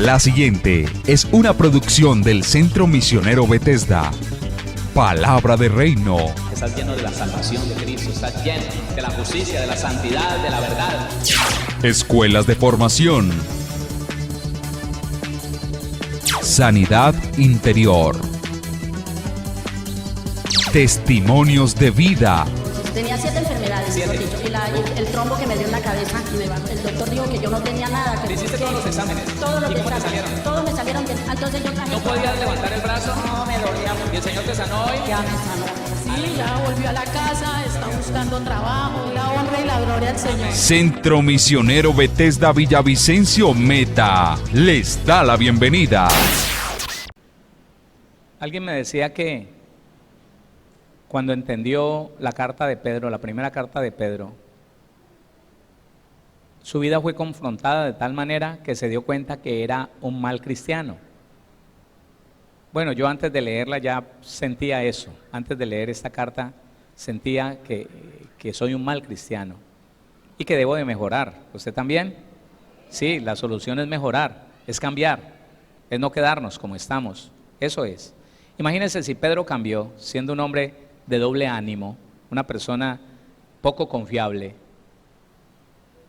La siguiente es una producción del Centro Misionero Bethesda. Palabra de Reino. Estás lleno de la salvación de Cristo, estás lleno de la justicia, de la santidad, de la verdad. Escuelas de formación. Sanidad interior. Testimonios de vida. Tenía 7 enfermedades, el trombo que me dio en la cabeza, el doctor dijo que yo no tenía nada. ¿Le hiciste todos los exámenes? Todos los ¿Y cómo te exámenes, salieron? todos me salieron bien. Entonces yo traje. ¿No podías levantar el brazo? No, me dolía mucho. ¿Y el Señor te sanó hoy? Ya me sanó. Sí, ya volvió a la casa, está buscando trabajo, la honra y la gloria al Señor. Centro Misionero Bethesda Villavicencio Meta les da la bienvenida. Alguien me decía que cuando entendió la carta de Pedro, la primera carta de Pedro, su vida fue confrontada de tal manera que se dio cuenta que era un mal cristiano. Bueno, yo antes de leerla ya sentía eso. Antes de leer esta carta sentía que soy un mal cristiano y que debo de mejorar. ¿Usted también? Sí, la solución es mejorar, es cambiar, es no quedarnos como estamos. Eso es. Imagínense si Pedro cambió siendo un hombre de doble ánimo, una persona poco confiable,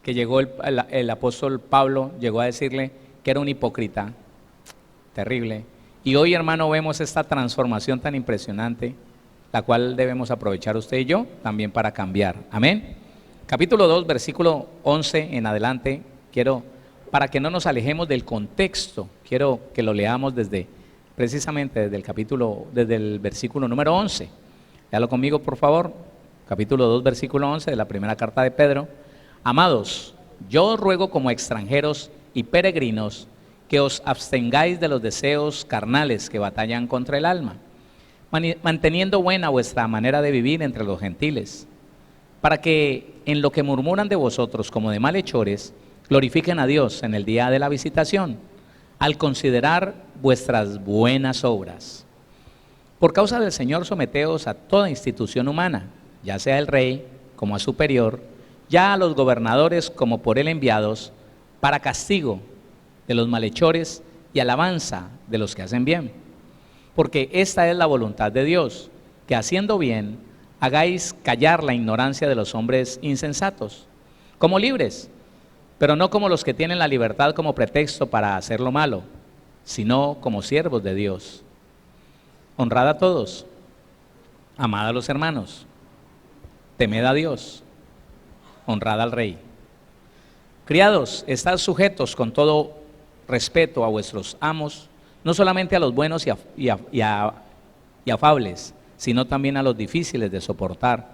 que llegó el apóstol Pablo, llegó a decirle que era un hipócrita, terrible. Y hoy, hermano, vemos esta transformación tan impresionante, la cual debemos aprovechar usted y yo también para cambiar. Amén. Capítulo 2, versículo 11 en adelante, para que no nos alejemos del contexto, quiero que lo leamos precisamente desde el versículo número 11. Léalo conmigo, por favor. Capítulo 2, versículo 11 de la primera carta de Pedro. Amados, yo os ruego como extranjeros y peregrinos que os abstengáis de los deseos carnales que batallan contra el alma, manteniendo buena vuestra manera de vivir entre los gentiles, para que en lo que murmuran de vosotros como de malhechores, glorifiquen a Dios en el día de la visitación, al considerar vuestras buenas obras. Por causa del Señor, someteos a toda institución humana, ya sea el rey como a superior, ya a los gobernadores como por él enviados, para castigo de los malhechores y alabanza de los que hacen bien. Porque esta es la voluntad de Dios, que haciendo bien, hagáis callar la ignorancia de los hombres insensatos, como libres, pero no como los que tienen la libertad como pretexto para hacer lo malo, sino como siervos de Dios. Honrad a todos, amad a los hermanos, temed a Dios, honrad al rey. Criados, estad sujetos con todo respeto a vuestros amos, no solamente a los buenos y afables, sino también a los difíciles de soportar,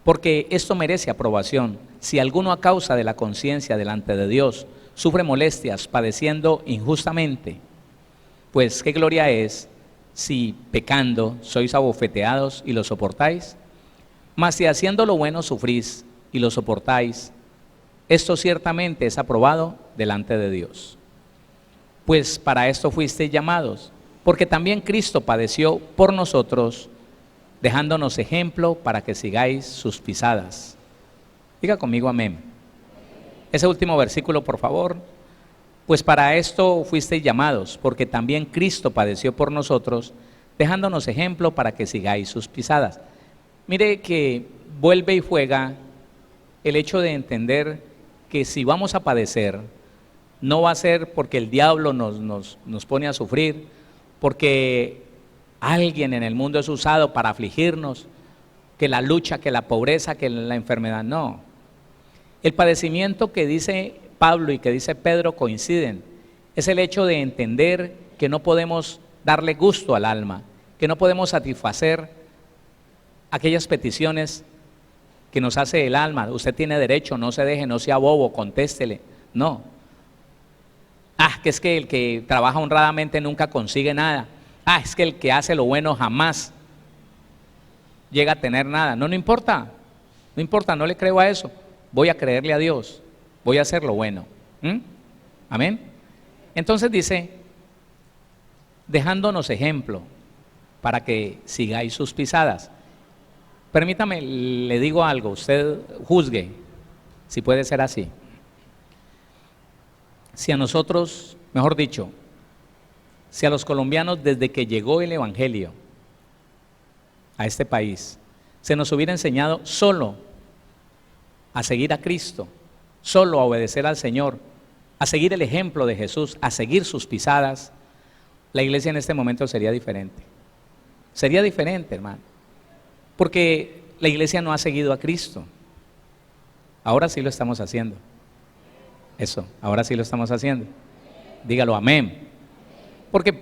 porque esto merece aprobación, si alguno a causa de la conciencia delante de Dios sufre molestias padeciendo injustamente. Pues qué gloria es si pecando sois abofeteados y lo soportáis, mas si haciendo lo bueno sufrís y lo soportáis, esto ciertamente es aprobado delante de Dios. Pues para esto fuisteis llamados, porque también Cristo padeció por nosotros, dejándonos ejemplo para que sigáis sus pisadas. Diga conmigo amén. Ese último versículo, por favor. Pues para esto fuisteis llamados, porque también Cristo padeció por nosotros, dejándonos ejemplo para que sigáis sus pisadas. Mire que vuelve y juega el hecho de entender que si vamos a padecer, no va a ser porque el diablo nos pone a sufrir, porque alguien en el mundo es usado para afligirnos, que la lucha, que la pobreza, que la enfermedad, no. El padecimiento que dice Pablo y que dice Pedro coinciden, es el hecho de entender que no podemos darle gusto al alma, que no podemos satisfacer aquellas peticiones que nos hace el alma. Usted tiene derecho, no se deje, no sea bobo, contéstele, no. Que es que el que trabaja honradamente nunca consigue nada. Es que el que hace lo bueno jamás llega a tener nada. No importa, no le creo a eso. Voy a creerle a Dios, voy a hacer lo bueno. Amén. Entonces dice, dejándonos ejemplo para que sigáis sus pisadas. Permítame, le digo algo, usted juzgue si puede ser así. Si a nosotros, mejor dicho, si a los colombianos desde que llegó el Evangelio a este país se nos hubiera enseñado solo a seguir a Cristo, solo a obedecer al Señor, a seguir el ejemplo de Jesús, a seguir sus pisadas, la iglesia en este momento sería diferente. Sería diferente, hermano, porque la iglesia no ha seguido a Cristo. Ahora sí lo estamos haciendo. Eso, ahora sí lo estamos haciendo. Dígalo, amén. Porque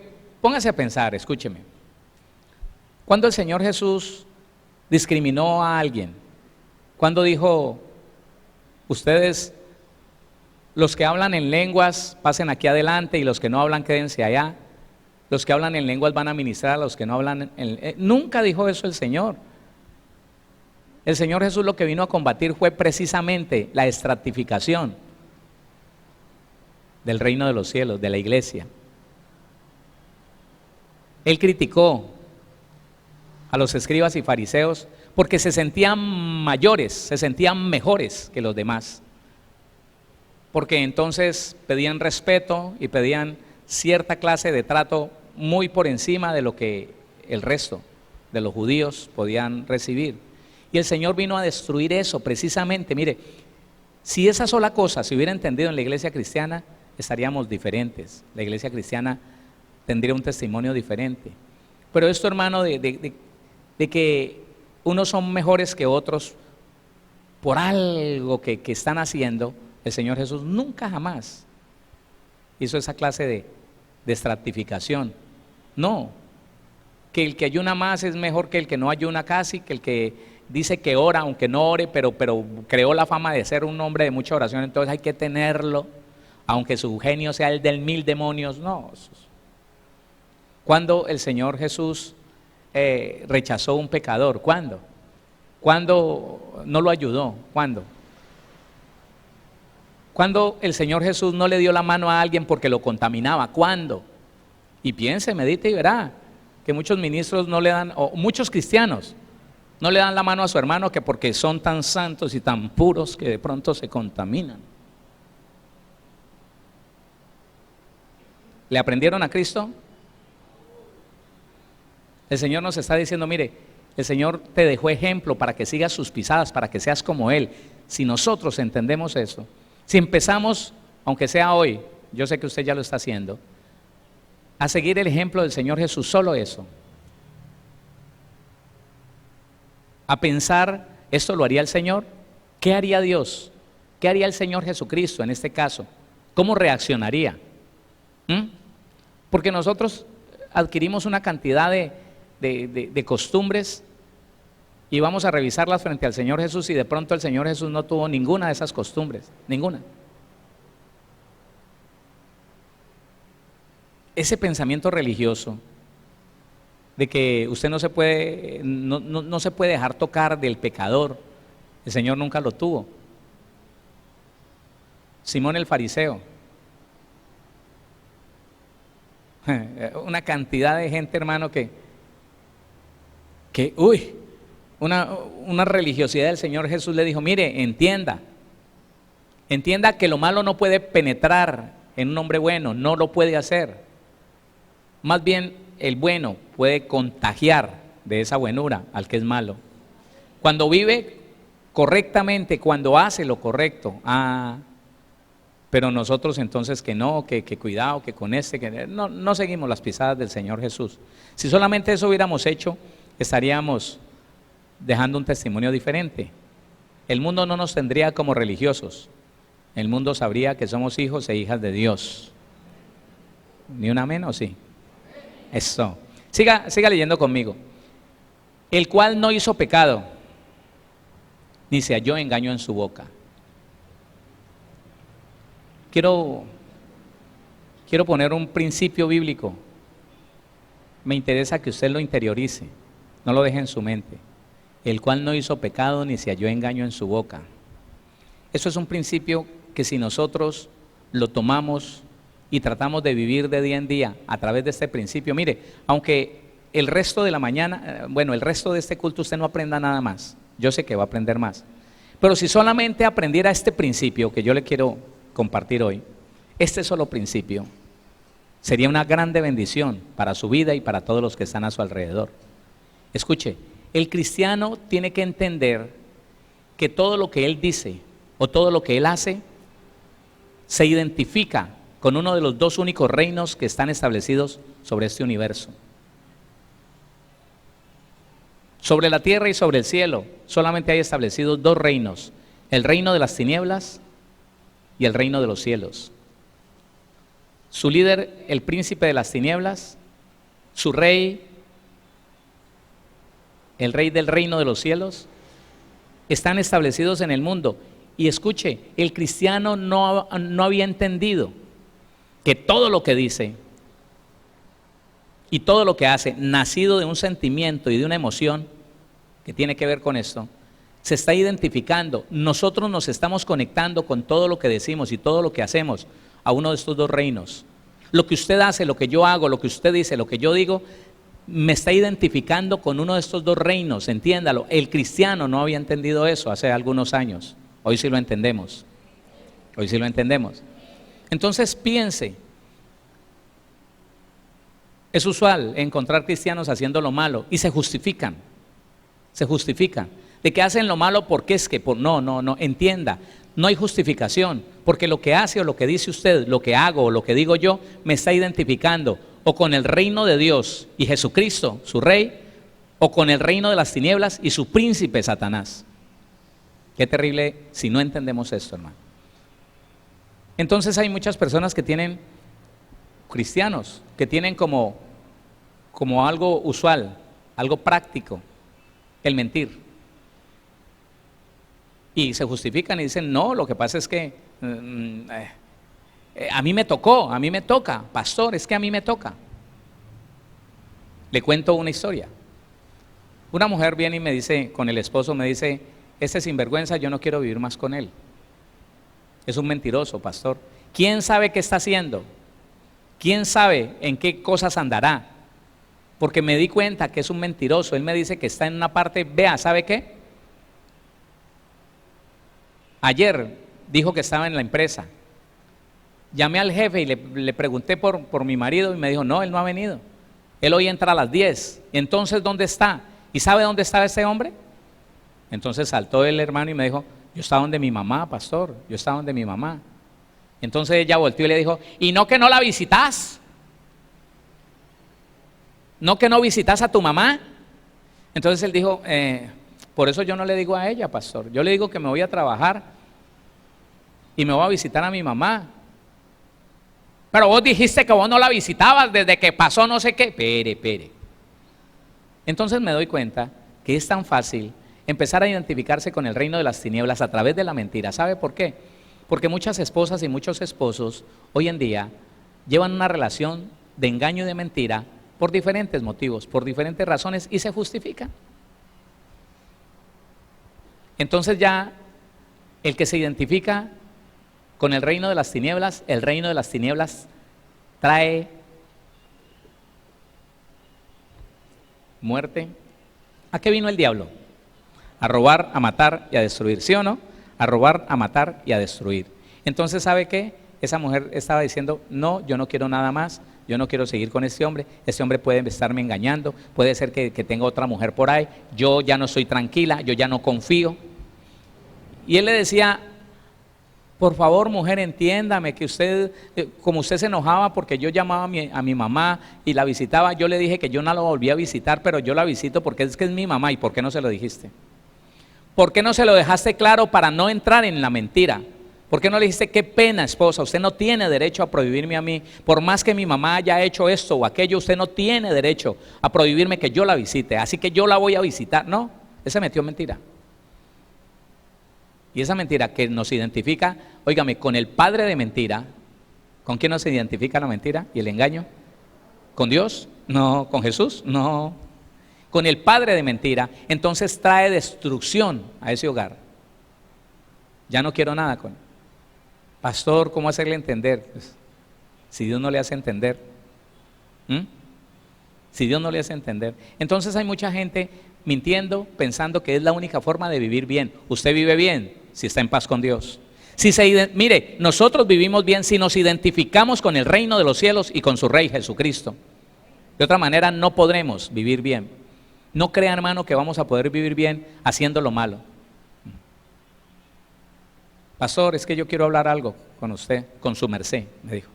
póngase a pensar, escúcheme. Cuando el Señor Jesús discriminó a alguien, cuando dijo, ustedes, los que hablan en lenguas, pasen aquí adelante y los que no hablan, quédense allá. Los que hablan en lenguas van a ministrar a los que no hablan nunca dijo eso el Señor. El Señor Jesús lo que vino a combatir fue precisamente la estratificación del reino de los cielos, de la iglesia. Él criticó a los escribas y fariseos porque se sentían mayores, se sentían mejores que los demás. Porque entonces pedían respeto y pedían cierta clase de trato muy por encima de lo que el resto de los judíos podían recibir. Y el Señor vino a destruir eso precisamente. Mire, si esa sola cosa se hubiera entendido en la iglesia cristiana, estaríamos diferentes. La iglesia cristiana tendría un testimonio diferente. Pero esto, hermano, de que unos son mejores que otros por algo que están haciendo, el Señor Jesús nunca jamás hizo esa clase de estratificación. No, que el que ayuna más es mejor que el que no ayuna casi, que el que dice que ora, aunque no ore, pero creó la fama de ser un hombre de mucha oración, entonces hay que tenerlo, aunque su genio sea el del 1000 demonios. No. Cuando el Señor Jesús rechazó a un pecador, ¿cuándo? ¿Cuándo no lo ayudó? ¿Cuándo? Cuando el Señor Jesús no le dio la mano a alguien porque lo contaminaba, ¿cuándo? Y piense, medite y verá que muchos ministros no le dan, o muchos cristianos no le dan la mano a su hermano que porque son tan santos y tan puros que de pronto se contaminan. ¿Le aprendieron a Cristo? El Señor nos está diciendo, mire, el Señor te dejó ejemplo para que sigas sus pisadas, para que seas como Él. Si nosotros entendemos eso, si empezamos, aunque sea hoy, yo sé que usted ya lo está haciendo, a seguir el ejemplo del Señor Jesús, solo eso. A pensar, ¿esto lo haría el Señor? ¿Qué haría Dios? ¿Qué haría el Señor Jesucristo en este caso? ¿Cómo reaccionaría? Porque nosotros adquirimos una cantidad de costumbres y vamos a revisarlas frente al Señor Jesús y de pronto el Señor Jesús no tuvo ninguna de esas costumbres, ninguna. Ese pensamiento religioso de que usted no se puede dejar tocar del pecador, el Señor nunca lo tuvo. Simón el fariseo, una cantidad de gente, hermano, una religiosidad del Señor Jesús le dijo, mire, entienda que lo malo no puede penetrar en un hombre bueno, no lo puede hacer. Más bien el bueno puede contagiar de esa buenura al que es malo. Cuando vive correctamente, cuando hace lo correcto, pero nosotros entonces que no, que cuidado, que con que no seguimos las pisadas del Señor Jesús. Si solamente eso hubiéramos hecho, estaríamos dejando un testimonio diferente. El mundo no nos tendría como religiosos, el mundo sabría que somos hijos e hijas de Dios. ¿Ni un amén o sí? Eso. Siga leyendo conmigo. El cual no hizo pecado, ni se halló engaño en su boca. Quiero poner un principio bíblico. Me interesa que usted lo interiorice, no lo deje en su mente. El cual no hizo pecado, ni se halló engaño en su boca. Eso es un principio que si nosotros lo tomamos y tratamos de vivir de día en día a través de este principio, mire, aunque el resto de la mañana, el resto de este culto usted no aprenda nada más, yo sé que va a aprender más, pero si solamente aprendiera este principio que yo le quiero compartir hoy, este solo principio, Sería una grande bendición para su vida y para todos los que están a su alrededor. Escuche, el cristiano tiene que entender que todo lo que él dice o todo lo que él hace se identifica con uno de los dos únicos reinos que están establecidos sobre este universo. Sobre la tierra y sobre el cielo solamente hay establecidos dos reinos: el reino de las tinieblas y el reino de los cielos. Su líder, el príncipe de las tinieblas, su rey, el rey del reino de los cielos, están establecidos en el mundo. Y escuche, el cristiano no había entendido que todo lo que dice y todo lo que hace, nacido de un sentimiento y de una emoción que tiene que ver con esto, se está identificando. Nosotros nos estamos conectando con todo lo que decimos y todo lo que hacemos a uno de estos dos reinos. Lo que usted hace, lo que yo hago, lo que usted dice, lo que yo digo, me está identificando con uno de estos dos reinos, entiéndalo. El cristiano no había entendido eso hace algunos años. Hoy sí lo entendemos. Hoy sí lo entendemos. Entonces piense, es usual encontrar cristianos haciendo lo malo y se justifican. De que hacen lo malo porque es que, no, entienda, no hay justificación, porque lo que hace o lo que dice usted, lo que hago o lo que digo yo, me está identificando o con el reino de Dios y Jesucristo, su rey, o con el reino de las tinieblas y su príncipe Satanás. Qué terrible si no entendemos esto, hermano. Entonces hay muchas personas que tienen, cristianos, que tienen como algo usual, algo práctico, el mentir. Y se justifican y dicen, no, lo que pasa es que a mí me toca, pastor, es que a mí me toca. Le cuento una historia. Una mujer viene y me dice, con el esposo, me dice, este sinvergüenza, yo no quiero vivir más con él. Es un mentiroso, pastor. ¿Quién sabe qué está haciendo? ¿Quién sabe en qué cosas andará? Porque me di cuenta que es un mentiroso. Él me dice que está en una parte, vea, ¿sabe qué? Ayer dijo que estaba en la empresa. Llamé al jefe y le pregunté por mi marido y me dijo, no, él no ha venido. Él hoy entra a las 10. Entonces, ¿dónde está? ¿Y sabe dónde estaba ese hombre? Entonces saltó el hermano y me dijo, yo estaba donde mi mamá, pastor, yo estaba donde mi mamá. Entonces ella volteó y le dijo, ¿y no que no la visitas? ¿No que no visitas a tu mamá? Entonces él dijo, por eso yo no le digo a ella, pastor, yo le digo que me voy a trabajar y me voy a visitar a mi mamá. Pero vos dijiste que vos no la visitabas desde que pasó no sé qué. Pere. Entonces me doy cuenta que es tan fácil empezar a identificarse con el reino de las tinieblas a través de la mentira. ¿Sabe por qué? Porque muchas esposas y muchos esposos hoy en día llevan una relación de engaño y de mentira por diferentes motivos, por diferentes razones y se justifican. Entonces ya el que se identifica con el reino de las tinieblas, el reino de las tinieblas trae muerte. ¿A qué vino el diablo? A robar, a matar y a destruir, ¿sí o no? A robar, a matar y a destruir. Entonces, ¿sabe qué? Esa mujer estaba diciendo, no, yo no quiero nada más, yo no quiero seguir con este hombre puede estarme engañando, puede ser que tenga otra mujer por ahí, yo ya no estoy tranquila, yo ya no confío. Y él le decía, por favor, mujer, entiéndame que usted, como usted se enojaba porque yo llamaba a mi mamá y la visitaba, yo le dije que yo no la volvía a visitar, pero yo la visito porque es que es mi mamá. ¿Y por qué no se lo dijiste? ¿Por qué no se lo dejaste claro para no entrar en la mentira? ¿Por qué no le dijiste, qué pena, esposa, usted no tiene derecho a prohibirme a mí, por más que mi mamá haya hecho esto o aquello, usted no tiene derecho a prohibirme que yo la visite, así que yo la voy a visitar? No, él se metió en mentira. Y esa mentira que nos identifica, óigame, con el padre de mentira. ¿Con quién nos identifica la mentira y el engaño? ¿Con Dios? No. ¿Con Jesús? No. Con el padre de mentira. Entonces trae destrucción a ese hogar. Ya no quiero nada con él. Pastor, ¿cómo hacerle entender? Pues, si Dios no le hace entender. Si Dios no le hace entender. Entonces hay mucha gente mintiendo, pensando que es la única forma de vivir bien. Usted vive bien si está en paz con Dios. Mire, nosotros vivimos bien si nos identificamos con el reino de los cielos y con su Rey Jesucristo. De otra manera no podremos vivir bien. No crea, hermano, que vamos a poder vivir bien haciendo lo malo. Pastor, es que yo quiero hablar algo con usted, con su merced, me dijo.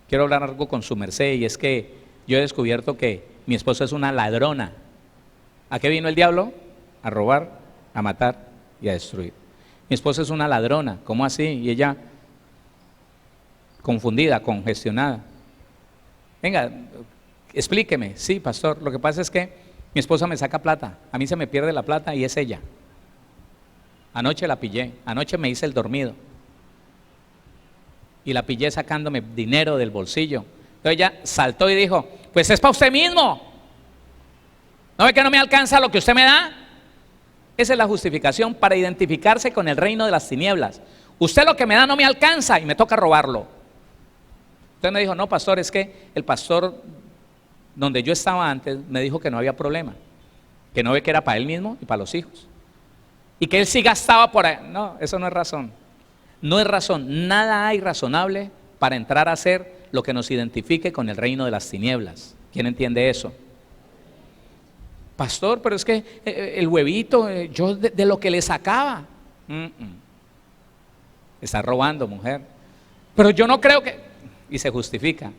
Quiero hablar algo con su merced, y es que yo he descubierto que mi esposa es una ladrona. ¿A qué vino el diablo? A robar, a matar y a destruir. Mi esposa es una ladrona. ¿Cómo así? Y ella confundida, congestionada. Venga, explíqueme. Sí, pastor, lo que pasa es que mi esposa me saca plata, a mí se me pierde la plata y es ella. Anoche la pillé, anoche me hice el dormido y la pillé sacándome dinero del bolsillo. Entonces ella saltó y dijo, pues es para usted mismo. ¿No ve que no me alcanza lo que usted me da? Esa es la justificación para identificarse con el reino de las tinieblas. Usted lo que me da no me alcanza y me toca robarlo. Entonces me dijo, no, pastor, es que el pastor donde yo estaba antes me dijo que no había problema, que no ve que era para él mismo y para los hijos, y que él sí gastaba por ahí. No, eso no es razón. No es razón. Nada hay razonable para entrar a hacer lo que nos identifique con el reino de las tinieblas. ¿Quién entiende eso? Pastor, pero es que el huevito, yo de lo que le sacaba. Está robando, mujer. Pero yo no creo que... Y se justifica.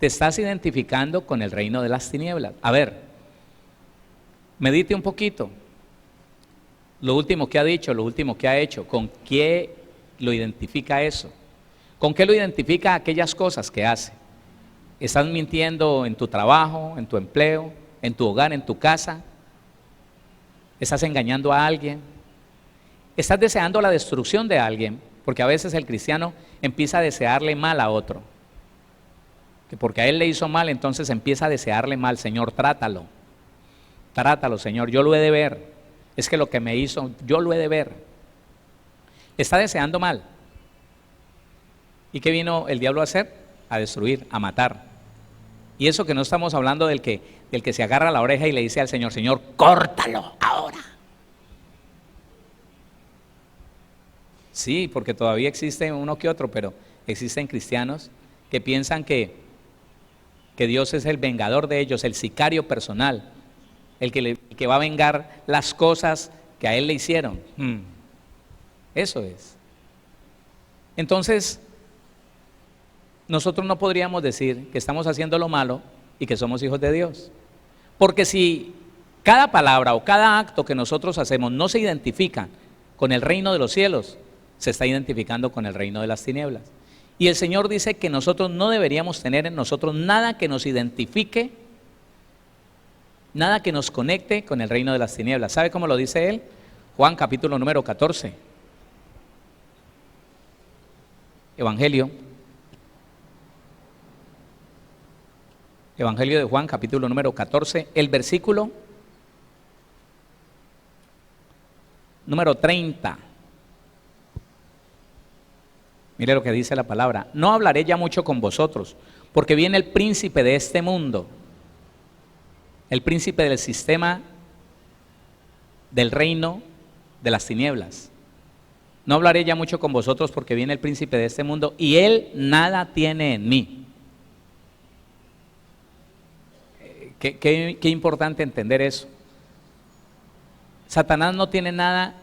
Te estás identificando con el reino de las tinieblas. A ver, medite un poquito. Lo último que ha dicho, lo último que ha hecho, ¿con qué lo identifica eso? ¿Con qué lo identifica aquellas cosas que hace? ¿Estás mintiendo en tu trabajo, en tu empleo, en tu hogar, en tu casa? ¿Estás engañando a alguien? ¿Estás deseando la destrucción de alguien? Porque a veces el cristiano empieza a desearle mal a otro. Que porque a él le hizo mal, entonces empieza a desearle mal. Señor, trátalo. Trátalo, Señor, yo lo he de ver. Es que lo que me hizo, yo lo he de ver. Está deseando mal. ¿Y qué vino el diablo a hacer? A destruir, a matar. Y eso que no estamos hablando del que se agarra la oreja y le dice al Señor, Señor, córtalo ahora. Sí, porque todavía existe uno que otro, pero existen cristianos que piensan que Dios es el vengador de ellos, el sicario personal, el que va a vengar las cosas que a él le hicieron. Eso es. Entonces, nosotros no podríamos decir que estamos haciendo lo malo y que somos hijos de Dios. Porque si cada palabra o cada acto que nosotros hacemos no se identifica con el reino de los cielos, se está identificando con el reino de las tinieblas. Y el Señor dice que nosotros no deberíamos tener en nosotros nada que nos identifique, nada que nos conecte con el reino de las tinieblas. ¿Sabe cómo lo dice Él? Juan capítulo número 14. Evangelio de Juan capítulo número 14, el versículo número 30. Mire lo que dice la palabra. No hablaré ya mucho con vosotros, porque viene el príncipe de este mundo, el príncipe del sistema del reino de las tinieblas. No hablaré ya mucho con vosotros porque viene el príncipe de este mundo y él nada tiene en mí. Qué importante entender eso. Satanás no tiene nada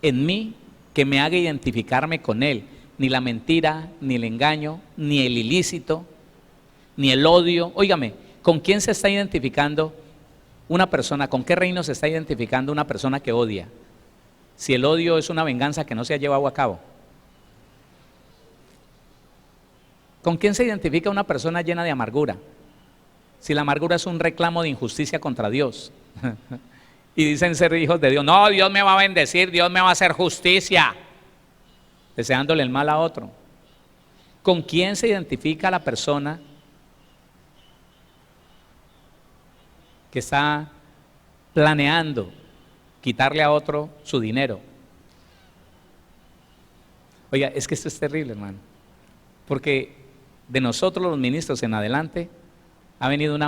en mí que me haga identificarme con él. Ni la mentira, ni el engaño, ni el ilícito, ni el odio. Óigame, ¿con quién se está identificando una persona? ¿Con qué reino se está identificando una persona que odia? Si el odio es una venganza que no se ha llevado a cabo. ¿Con quién se identifica una persona llena de amargura? Si la amargura es un reclamo de injusticia contra Dios. Y dicen ser hijos de Dios. No, Dios me va a bendecir, Dios me va a hacer justicia. Deseándole el mal a otro. ¿Con quién se identifica la persona que está planeando quitarle a otro su dinero? Oiga, es que esto es terrible, hermano, porque de nosotros los ministros en adelante ha venido un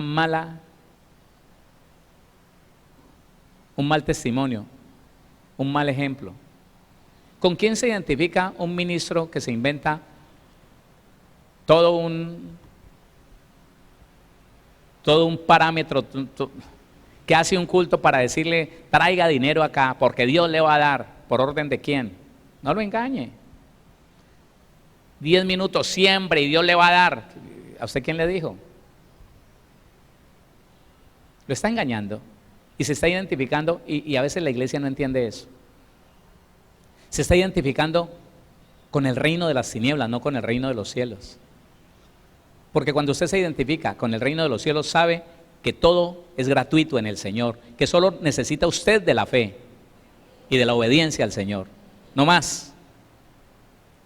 mal testimonio, un mal ejemplo. ¿Con quién se identifica un ministro que se inventa todo un parámetro, que hace un culto para decirle, traiga dinero acá, porque Dios le va a dar? ¿Por orden de quién? No lo engañe. 10 minutos, siembre y Dios le va a dar. ¿A usted quién le dijo? Lo está engañando y se está identificando, y a veces la iglesia no entiende eso. Se está identificando con el reino de las tinieblas, no con el reino de los cielos. Porque cuando usted se identifica con el reino de los cielos, sabe que todo es gratuito en el Señor, que solo necesita usted de la fe y de la obediencia al Señor, no más.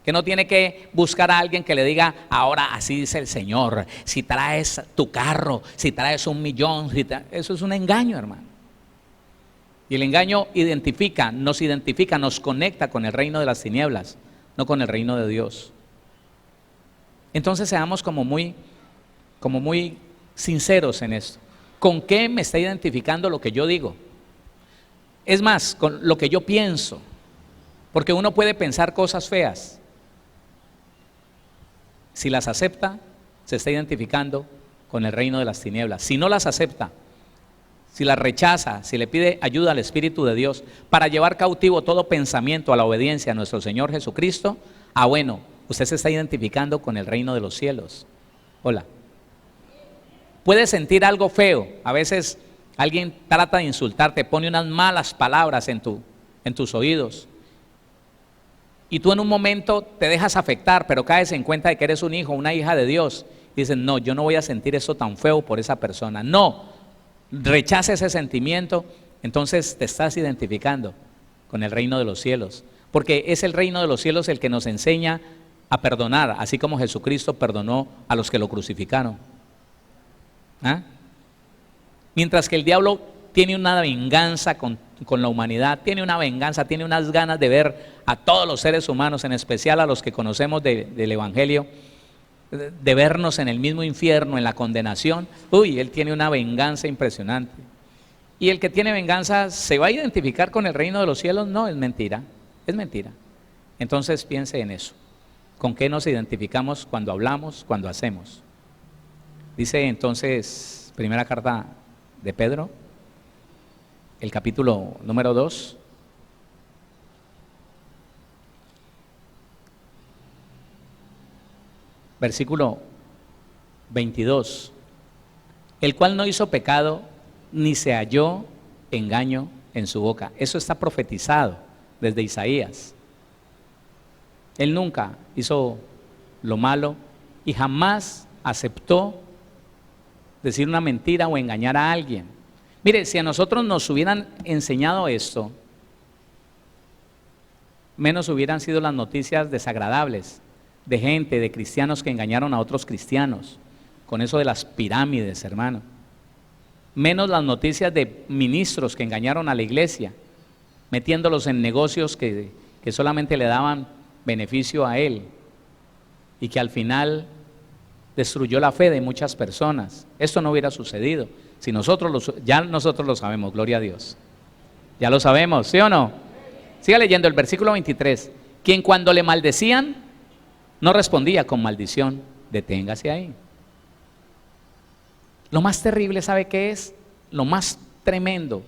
Que no tiene que buscar a alguien que le diga, ahora así dice el Señor, si traes tu carro, si traes 1 millón, eso es un engaño, hermano. Y el engaño nos conecta con el reino de las tinieblas, no con el reino de Dios. Entonces seamos como muy sinceros en esto. ¿Con qué me está identificando lo que yo digo? Es más, con lo que yo pienso, porque uno puede pensar cosas feas. Si las acepta, se está identificando con el reino de las tinieblas. Si no las acepta, si las rechaza, si le pide ayuda al Espíritu de Dios para llevar cautivo todo pensamiento a la obediencia a nuestro Señor Jesucristo, bueno, usted se está identificando con el reino de los cielos. Hola. Puedes sentir algo feo. A veces alguien trata de insultarte, pone unas malas palabras en tus oídos. Y tú en un momento te dejas afectar, pero caes en cuenta de que eres un hijo, una hija de Dios. Y dices, no, yo no voy a sentir eso tan feo por esa persona. No, rechaza ese sentimiento, entonces te estás identificando con el reino de los cielos. Porque es el reino de los cielos el que nos enseña a perdonar, así como Jesucristo perdonó a los que lo crucificaron. Mientras que el diablo tiene una venganza con la humanidad, tiene una venganza, tiene unas ganas de ver a todos los seres humanos, en especial a los que conocemos del Evangelio, de vernos en el mismo infierno, en la condenación. Él tiene una venganza impresionante. Y el que tiene venganza se va a identificar con el reino de los cielos. No, es mentira, es mentira. Entonces piense en eso. ¿Con qué nos identificamos cuando hablamos, cuando hacemos? Dice entonces, primera carta de Pedro, el capítulo número 2, versículo 22, el cual no hizo pecado, ni se halló engaño en su boca. Eso está profetizado desde Isaías. Él nunca hizo lo malo y jamás aceptó decir una mentira o engañar a alguien. Mire, si a nosotros nos hubieran enseñado esto, menos hubieran sido las noticias desagradables de gente, de cristianos que engañaron a otros cristianos, con eso de las pirámides, hermano. Menos las noticias de ministros que engañaron a la iglesia, metiéndolos en negocios que solamente le daban beneficio a él y que al final destruyó la fe de muchas personas. Esto no hubiera sucedido si nosotros lo sabemos, gloria a Dios. Ya lo sabemos, ¿sí o no? Siga leyendo el versículo 23. Quien cuando le maldecían no respondía con maldición. Deténgase ahí. Lo más terrible, ¿sabe qué es? Lo más tremendo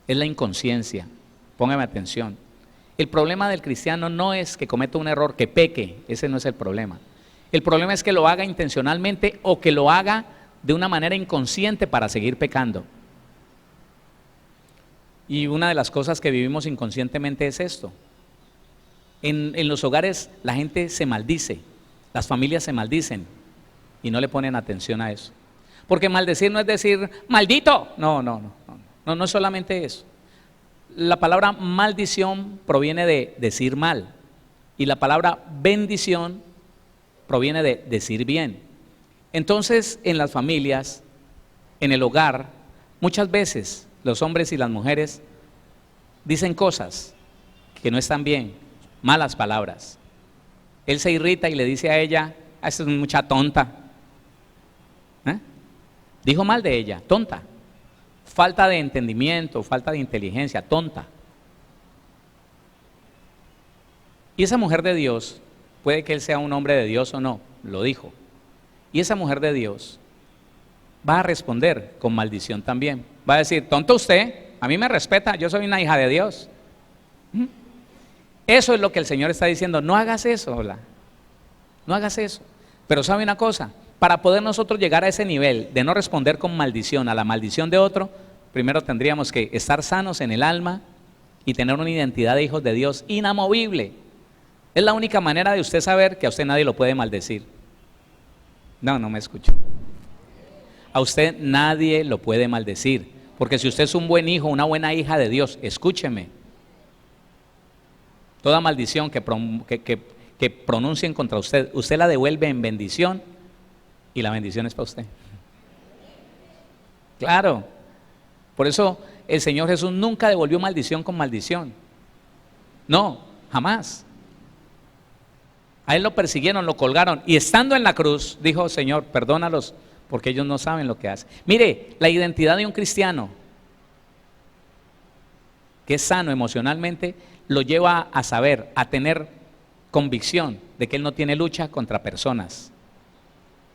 es la inconsciencia. Póngame atención. El problema del cristiano no es que cometa un error, que peque. Ese no es el problema. El problema es que lo haga intencionalmente o que lo haga de una manera inconsciente para seguir pecando. Y una de las cosas que vivimos inconscientemente es esto. En los hogares la gente se maldice, las familias se maldicen y no le ponen atención a eso. Porque maldecir no es decir maldito, no es solamente eso. La palabra maldición proviene de decir mal y la palabra bendición proviene de decir bien. Entonces, en las familias, en el hogar, muchas veces los hombres y las mujeres dicen cosas que no están bien, malas palabras. Él se irrita y le dice a ella, esta es mucha tonta. Dijo mal de ella, tonta. Falta de entendimiento, falta de inteligencia, tonta. Y esa mujer de Dios, puede que él sea un hombre de Dios o no, lo dijo. Y esa mujer de Dios va a responder con maldición también. Va a decir, tonto usted, a mí me respeta, yo soy una hija de Dios. Eso es lo que el Señor está diciendo, no hagas eso, hola. No hagas eso. Pero ¿sabe una cosa? Para poder nosotros llegar a ese nivel de no responder con maldición a la maldición de otro, primero tendríamos que estar sanos en el alma y tener una identidad de hijos de Dios inamovible. Es la única manera de usted saber que a usted nadie lo puede maldecir. No me escucho. A usted nadie lo puede maldecir, porque si usted es un buen hijo, una buena hija de Dios, escúcheme. Toda maldición que pronuncien contra usted, usted la devuelve en bendición y la bendición es para usted. Claro, por eso el Señor Jesús nunca devolvió maldición con maldición. No, jamás. A él lo persiguieron, lo colgaron y estando en la cruz dijo, Señor, perdónalos porque ellos no saben lo que hacen. Mire, la identidad de un cristiano que es sano emocionalmente lo lleva a saber, a tener convicción de que él no tiene lucha contra personas,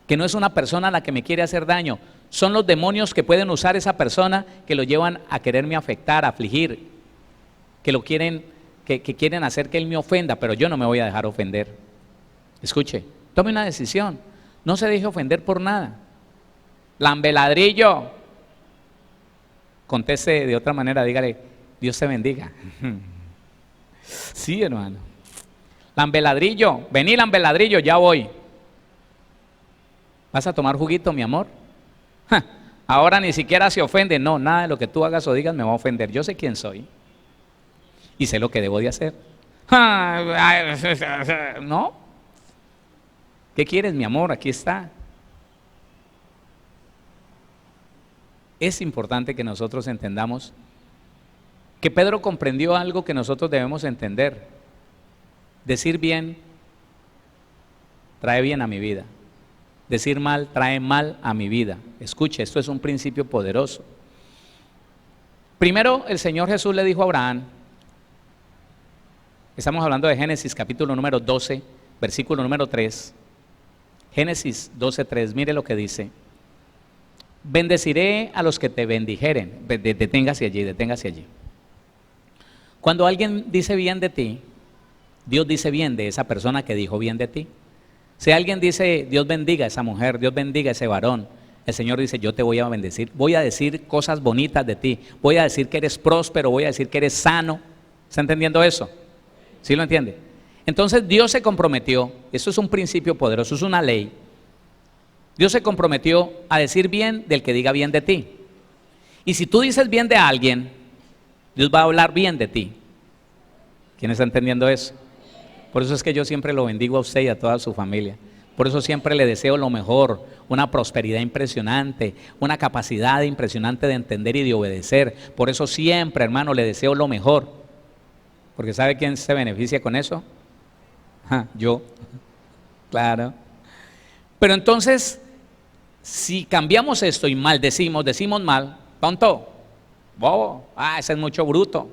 que no es una persona a la que me quiere hacer daño, son los demonios que pueden usar esa persona que lo llevan a quererme afectar, a afligir, que quieren hacer que él me ofenda, pero yo no me voy a dejar ofender. Escuche, tome una decisión, no se deje ofender por nada. Lambeladrillo, conteste de otra manera, dígale, Dios te bendiga. Sí, hermano. Lambeladrillo, vení lambeladrillo, ya voy. ¿Vas a tomar juguito, mi amor? Ahora ni siquiera se ofende. No, nada de lo que tú hagas o digas me va a ofender. Yo sé quién soy y sé lo que debo de hacer. ¿No? ¿Qué quieres, mi amor? Aquí está. Es importante que nosotros entendamos que Pedro comprendió algo que nosotros debemos entender. Decir bien trae bien a mi vida. Decir mal trae mal a mi vida. Escuche, esto es un principio poderoso. Primero, el Señor Jesús le dijo a Abraham, estamos hablando de Génesis capítulo número 12, versículo número 3. Génesis 12:3, mire lo que dice. Bendeciré a los que te bendijeren. Deténgase allí. Cuando alguien dice bien de ti, Dios dice bien de esa persona que dijo bien de ti. Si alguien dice, Dios bendiga a esa mujer, Dios bendiga a ese varón, el Señor dice, yo te voy a bendecir, voy a decir cosas bonitas de ti, voy a decir que eres próspero, voy a decir que eres sano. ¿Está entendiendo eso? ¿Sí lo entiende? Entonces Dios se comprometió, eso es un principio poderoso, es una ley. Dios se comprometió a decir bien del que diga bien de ti. Y si tú dices bien de alguien, Dios va a hablar bien de ti. ¿Quién está entendiendo eso? Por eso es que yo siempre lo bendigo a usted y a toda su familia. Por eso siempre le deseo lo mejor, una prosperidad impresionante, una capacidad impresionante de entender y de obedecer. Por eso siempre, hermano, le deseo lo mejor. Porque ¿sabe quién se beneficia con eso? Yo. Claro. Pero entonces, si cambiamos esto y maldecimos, decimos mal, tonto, bobo, ese es mucho bruto.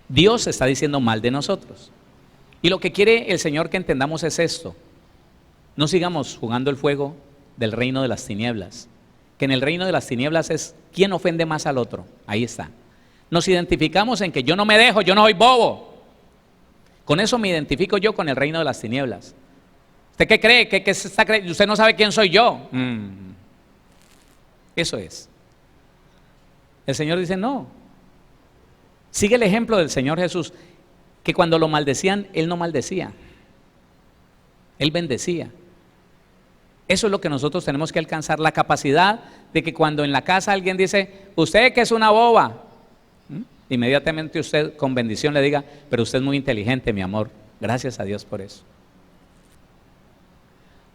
Dios está diciendo mal de nosotros. Y lo que quiere el Señor que entendamos es esto. No sigamos jugando el juego del reino de las tinieblas. Que en el reino de las tinieblas es quién ofende más al otro. Ahí está. Nos identificamos en que yo no me dejo, yo no soy bobo. Con eso me identifico yo con el reino de las tinieblas. ¿Usted qué cree? ¿Qué se está creyendo? Usted no sabe quién soy yo. Eso es. El Señor dice no. Sigue el ejemplo del Señor Jesús, que cuando lo maldecían, Él no maldecía. Él bendecía. Eso es lo que nosotros tenemos que alcanzar, la capacidad de que cuando en la casa alguien dice, usted que es una boba, inmediatamente usted con bendición le diga, pero usted es muy inteligente, mi amor, gracias a Dios por eso.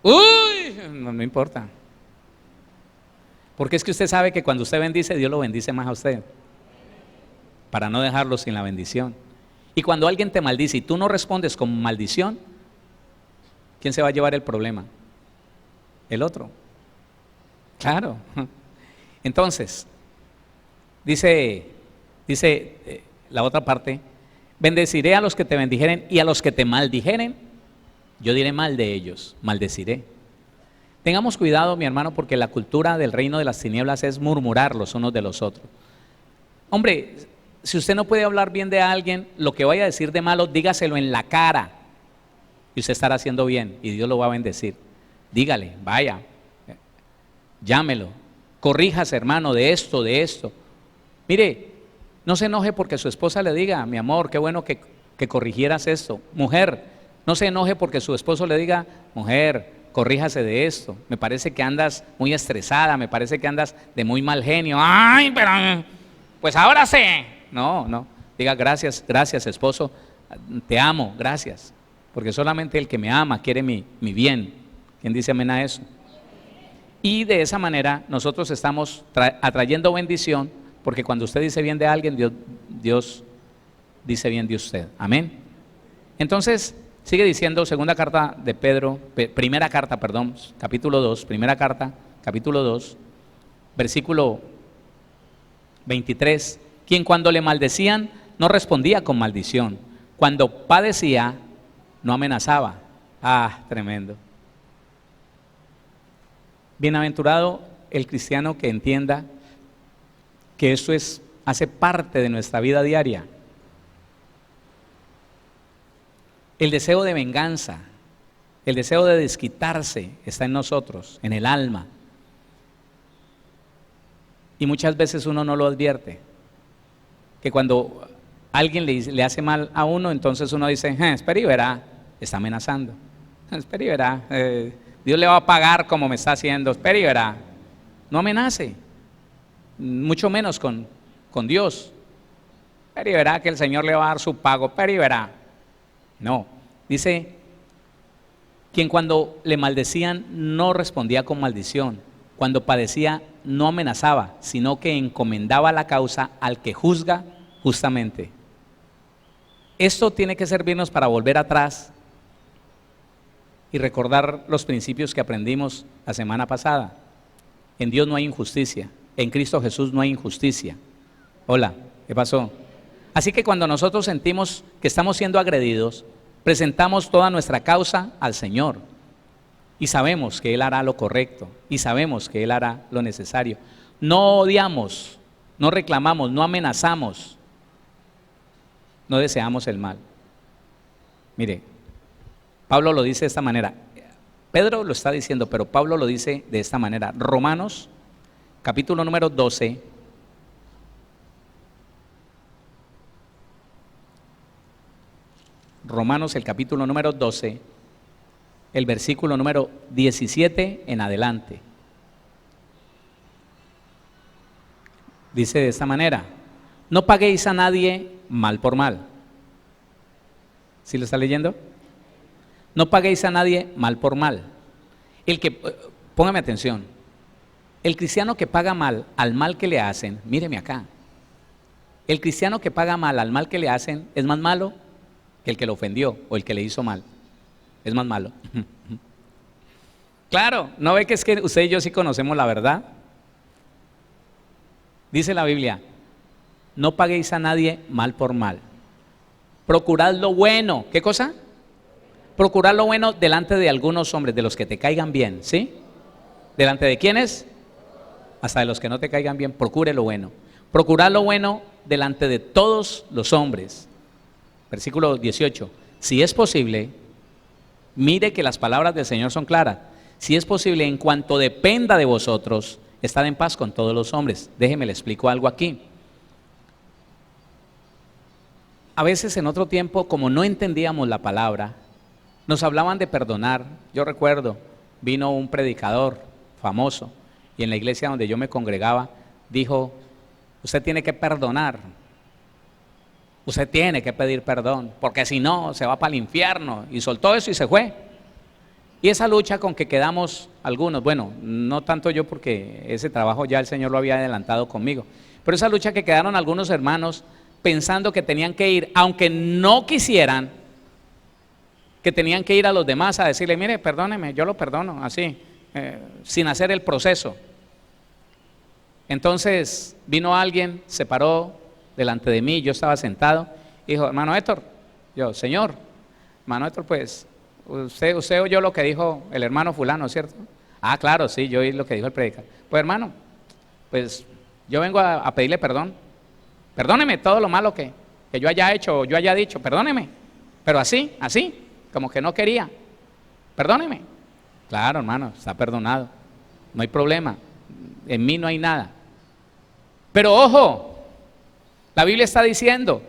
Uy, no importa. Porque es que usted sabe que cuando usted bendice, Dios lo bendice más a usted, para no dejarlo sin la bendición. Y cuando alguien te maldice y tú no respondes con maldición, ¿quién se va a llevar el problema? El otro. Claro. Entonces, dice la otra parte, Bendeciré a los que te bendijeren y a los que te maldijeren, yo diré mal de ellos, maldeciré. Tengamos cuidado, mi hermano, porque la cultura del reino de las tinieblas es murmurar los unos de los otros. Hombre, si usted no puede hablar bien de alguien, lo que vaya a decir de malo, dígaselo en la cara y usted estará haciendo bien y Dios lo va a bendecir. Dígale, vaya, llámelo, corríjase, hermano, de esto, de esto. Mire, no se enoje porque su esposa le diga, mi amor, qué bueno que corrigieras esto. Mujer, no se enoje porque su esposo le diga, mujer, corríjase de esto. Me parece que andas muy estresada, me parece que andas de muy mal genio. Ay, pero pues ahora sé. No, diga gracias, gracias esposo, te amo, gracias. Porque solamente el que me ama quiere mi bien. ¿Quién dice amén a eso? Y de esa manera nosotros estamos atrayendo bendición, porque cuando usted dice bien de alguien, Dios dice bien de usted. Amén. Entonces, sigue diciendo segunda carta de Pedro, primera carta, perdón, capítulo 2, primera carta, capítulo 2, versículo 23. Quien cuando le maldecían no respondía con maldición, cuando padecía no amenazaba. Ah, tremendo. Bienaventurado el cristiano que entienda que eso hace parte de nuestra vida diaria. El deseo de venganza, el deseo de desquitarse está en nosotros, en el alma. Y muchas veces uno no lo advierte. Que cuando alguien le hace mal a uno, entonces uno dice, espera y verá, está amenazando. Espera y verá, Dios le va a pagar como me está haciendo, espera y verá. No amenace, mucho menos con Dios. Espera y verá que el Señor le va a dar su pago, espera y verá. No, dice, quien cuando le maldecían no respondía con maldición, cuando padecía no amenazaba, sino que encomendaba la causa al que juzga justamente. Esto tiene que servirnos para volver atrás y recordar los principios que aprendimos la semana pasada. En Dios no hay injusticia, en Cristo Jesús no hay injusticia. Hola, ¿qué pasó? Así que cuando nosotros sentimos que estamos siendo agredidos, presentamos toda nuestra causa al Señor y sabemos que Él hará lo correcto y sabemos que Él hará lo necesario. No odiamos, no reclamamos, no amenazamos, no deseamos el mal. Mire, Pablo lo dice de esta manera. Pedro lo está diciendo, pero Pablo lo dice de esta manera. Romanos, capítulo número 12. Romanos, el capítulo número 12, el versículo número 17 en adelante. Dice de esta manera: no paguéis a nadie mal por mal. ¿Sí lo está leyendo? No paguéis a nadie mal por mal. Póngame atención, el cristiano que paga mal al mal que le hacen, míreme acá, el cristiano que paga mal al mal que le hacen es más malo que el que lo ofendió o el que le hizo mal. Es más malo. Claro, ¿no ve que es que usted y yo sí conocemos la verdad? Dice la Biblia: no paguéis a nadie mal por mal. Procurad lo bueno. ¿Qué cosa? Procurad lo bueno delante de algunos hombres, de los que te caigan bien, ¿sí? ¿Delante de quiénes? Hasta de los que no te caigan bien, procure lo bueno. Procurad lo bueno delante de todos los hombres. Versículo 18. Si es posible, mire que las palabras del Señor son claras. Si es posible, en cuanto dependa de vosotros, estad en paz con todos los hombres. Déjeme le explico algo aquí. A veces en otro tiempo, como no entendíamos la palabra, nos hablaban de perdonar. Yo recuerdo, vino un predicador famoso y en la iglesia donde yo me congregaba dijo: usted tiene que perdonar, usted tiene que pedir perdón, porque si no se va para el infierno. Y soltó eso y se fue. Y esa lucha con que quedamos algunos, bueno, no tanto yo porque ese trabajo ya el Señor lo había adelantado conmigo, pero esa lucha que quedaron algunos hermanos pensando que tenían que ir, aunque no quisieran, que tenían que ir a los demás a decirle: mire, perdóneme, yo lo perdono, así, sin hacer el proceso. Entonces vino alguien, se paró delante de mí, yo estaba sentado, Dijo, hermano Héctor. Yo, señor, hermano Héctor, pues, usted oyó lo que dijo el hermano fulano, ¿cierto? Ah, claro, sí, yo oí lo que dijo el predicador. Pues hermano, pues yo vengo a pedirle perdón. Perdóneme todo lo malo que yo haya hecho o yo haya dicho, perdóneme. Pero así, como que no quería. Perdóneme. Claro, hermano, está perdonado. No hay problema. En mí no hay nada. Pero ojo, la Biblia está diciendo,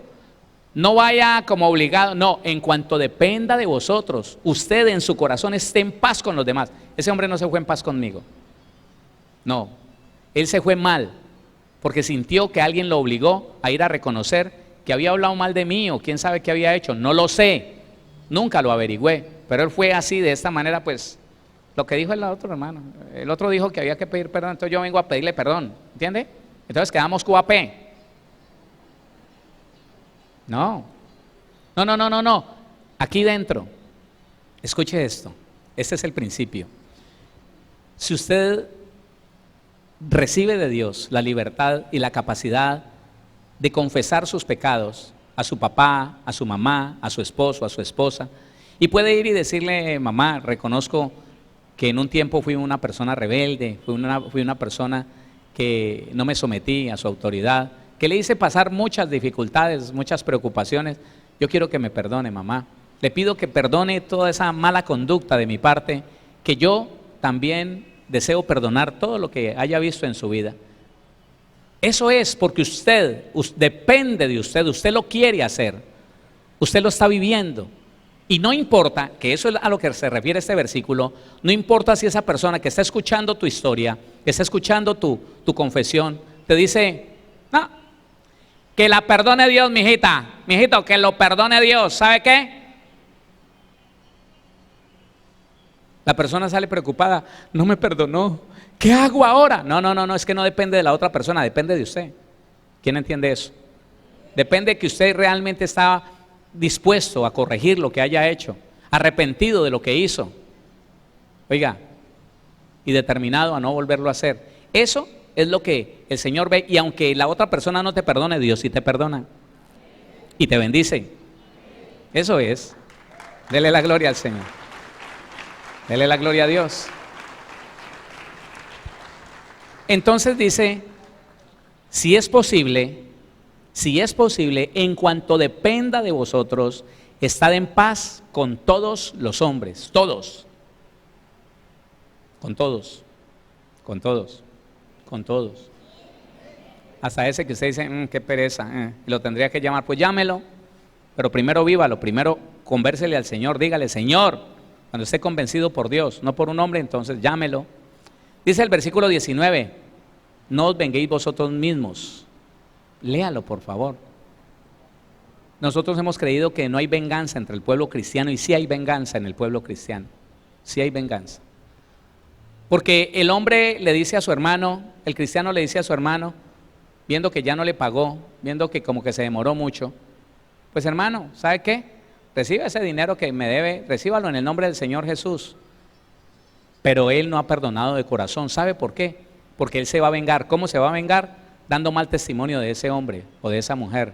no vaya como obligado, no, en cuanto dependa de vosotros, usted en su corazón esté en paz con los demás. Ese hombre no se fue en paz conmigo. No, él se fue mal, porque sintió que alguien lo obligó a ir a reconocer que había hablado mal de mí o quién sabe qué había hecho. No lo sé, nunca lo averigüé, pero él fue así, de esta manera, pues, lo que dijo el otro hermano. El otro dijo que había que pedir perdón, entonces yo vengo a pedirle perdón, ¿entiende? Entonces quedamos QAP. No. Aquí dentro, escuche esto, este es el principio. Si usted recibe de Dios la libertad y la capacidad de confesar sus pecados a su papá, a su mamá, a su esposo, a su esposa, y puede ir y decirle, mamá, reconozco que en un tiempo fui una persona rebelde, fui una persona que no me sometí a su autoridad, que le hice pasar muchas dificultades, muchas preocupaciones. Yo quiero que me perdone, mamá. Le pido que perdone toda esa mala conducta de mi parte, que yo también deseo perdonar todo lo que haya visto en su vida. Eso es porque usted depende de usted, usted lo quiere hacer, usted lo está viviendo. Y no importa, que eso es a lo que se refiere este versículo, no importa si esa persona que está escuchando tu historia, que está escuchando tu confesión, te dice, no, que la perdone Dios, mijito, que lo perdone Dios. ¿Sabe qué? La persona sale preocupada, no me perdonó, ¿qué hago ahora? No, es que no depende de la otra persona, depende de usted. ¿Quién entiende eso? Depende de que usted realmente está dispuesto a corregir lo que haya hecho, arrepentido de lo que hizo, oiga, y determinado a no volverlo a hacer. Eso es lo que el Señor ve, y aunque la otra persona no te perdone, Dios sí te perdona y te bendice. Eso es. Dele la gloria al Señor. Dele la gloria a Dios. Entonces dice, si es posible, en cuanto dependa de vosotros, estad en paz con todos los hombres, todos, con todos, hasta ese que usted dice, qué pereza, lo tendría que llamar, pues llámelo, pero primero vívalo, primero convérsele al Señor, dígale, Señor, cuando esté convencido por Dios, no por un hombre, entonces llámelo. Dice el versículo 19, no os venguéis vosotros mismos. Léalo, por favor. Nosotros hemos creído que no hay venganza entre el pueblo cristiano, y sí hay venganza en el pueblo cristiano, sí hay venganza. Porque el hombre le dice a su hermano, el cristiano le dice a su hermano, viendo que ya no le pagó, viendo que como que se demoró mucho, pues hermano, ¿sabe qué? Recibe ese dinero que me debe, recíbalo en el nombre del Señor Jesús. Pero él no ha perdonado de corazón. ¿Sabe por qué? Porque él se va a vengar. ¿Cómo se va a vengar? Dando mal testimonio de ese hombre o de esa mujer.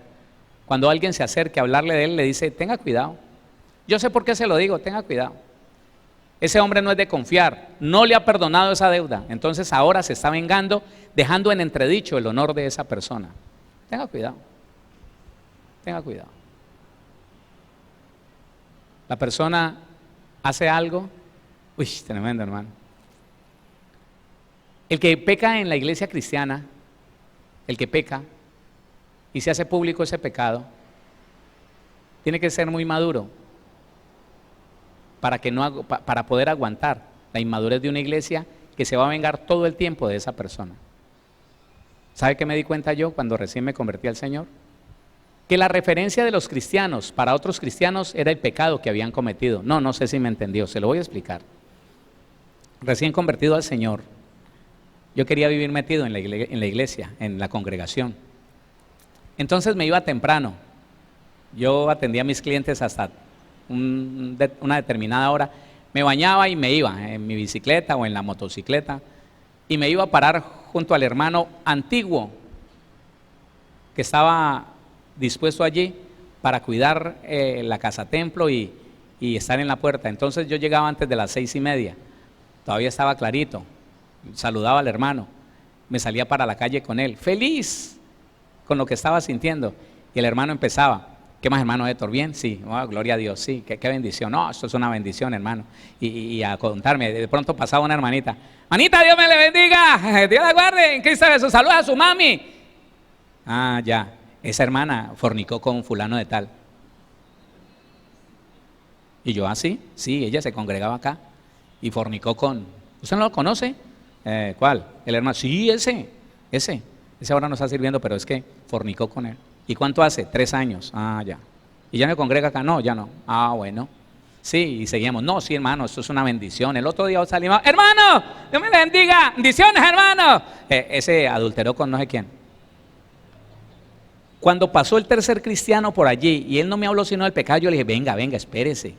Cuando alguien se acerque a hablarle de él, le dice, tenga cuidado. Yo sé por qué se lo digo, tenga cuidado. Ese hombre no es de confiar, no le ha perdonado esa deuda. Entonces ahora se está vengando, dejando en entredicho el honor de esa persona. Tenga cuidado. Tenga cuidado. La persona hace algo, uy, tremendo, hermano. El que peca en la iglesia cristiana, el que peca y se hace público ese pecado, tiene que ser muy maduro para poder aguantar la inmadurez de una iglesia que se va a vengar todo el tiempo de esa persona. ¿Sabe qué me di cuenta yo cuando recién me convertí al Señor? Que la referencia de los cristianos para otros cristianos era el pecado que habían cometido. No sé si me entendió, se lo voy a explicar. Recién convertido al Señor, yo quería vivir metido en la iglesia, en la congregación. Entonces me iba temprano. Yo atendía a mis clientes hasta una determinada hora. Me bañaba y me iba en mi bicicleta o en la motocicleta y me iba a parar junto al hermano antiguo que estaba dispuesto allí para cuidar la casa templo y estar en la puerta. Entonces yo llegaba antes de las 6:30, todavía estaba clarito, saludaba al hermano, me salía para la calle con él, feliz con lo que estaba sintiendo, y el hermano empezaba: ¿qué más, hermano Héctor? ¿Bien? Sí. Oh, gloria a Dios, sí, qué bendición. No, esto es una bendición, hermano. Y a contarme, de pronto pasaba una hermanita: manita, Dios me le bendiga, Dios la guarde, en Cristo Jesús, saluda a su mami. Ah, ya, esa hermana fornicó con fulano de tal. Y yo, así, sí, ella se congregaba acá y fornicó con... ¿Usted no lo conoce? ¿Cuál? El hermano, sí, ese ahora no está sirviendo, pero es que fornicó con él. ¿Y cuánto hace? 3 años. Ah, ya. ¿Y ya me congrega acá? No, ya no. Ah, bueno. Sí, y seguíamos. No, sí, hermano, esto es una bendición. El otro día salimos: hermano, Dios me bendiga, bendiciones, hermano. Ese adulteró con no sé quién. Cuando pasó el tercer cristiano por allí y él no me habló sino del pecado, yo le dije: venga, espérese.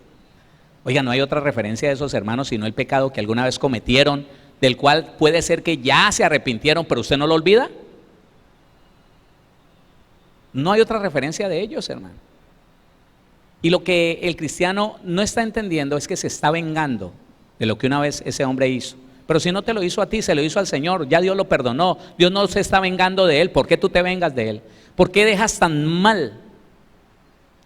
Oiga, no hay otra referencia de esos hermanos sino el pecado que alguna vez cometieron, del cual puede ser que ya se arrepintieron, pero usted no lo olvida. No hay otra referencia de ellos, hermano. Y lo que el cristiano no está entendiendo es que se está vengando de lo que una vez ese hombre hizo. Pero si no te lo hizo a ti, se lo hizo al Señor, ya Dios lo perdonó. Dios no se está vengando de él. ¿Por qué tú te vengas de él? ¿Por qué dejas tan mal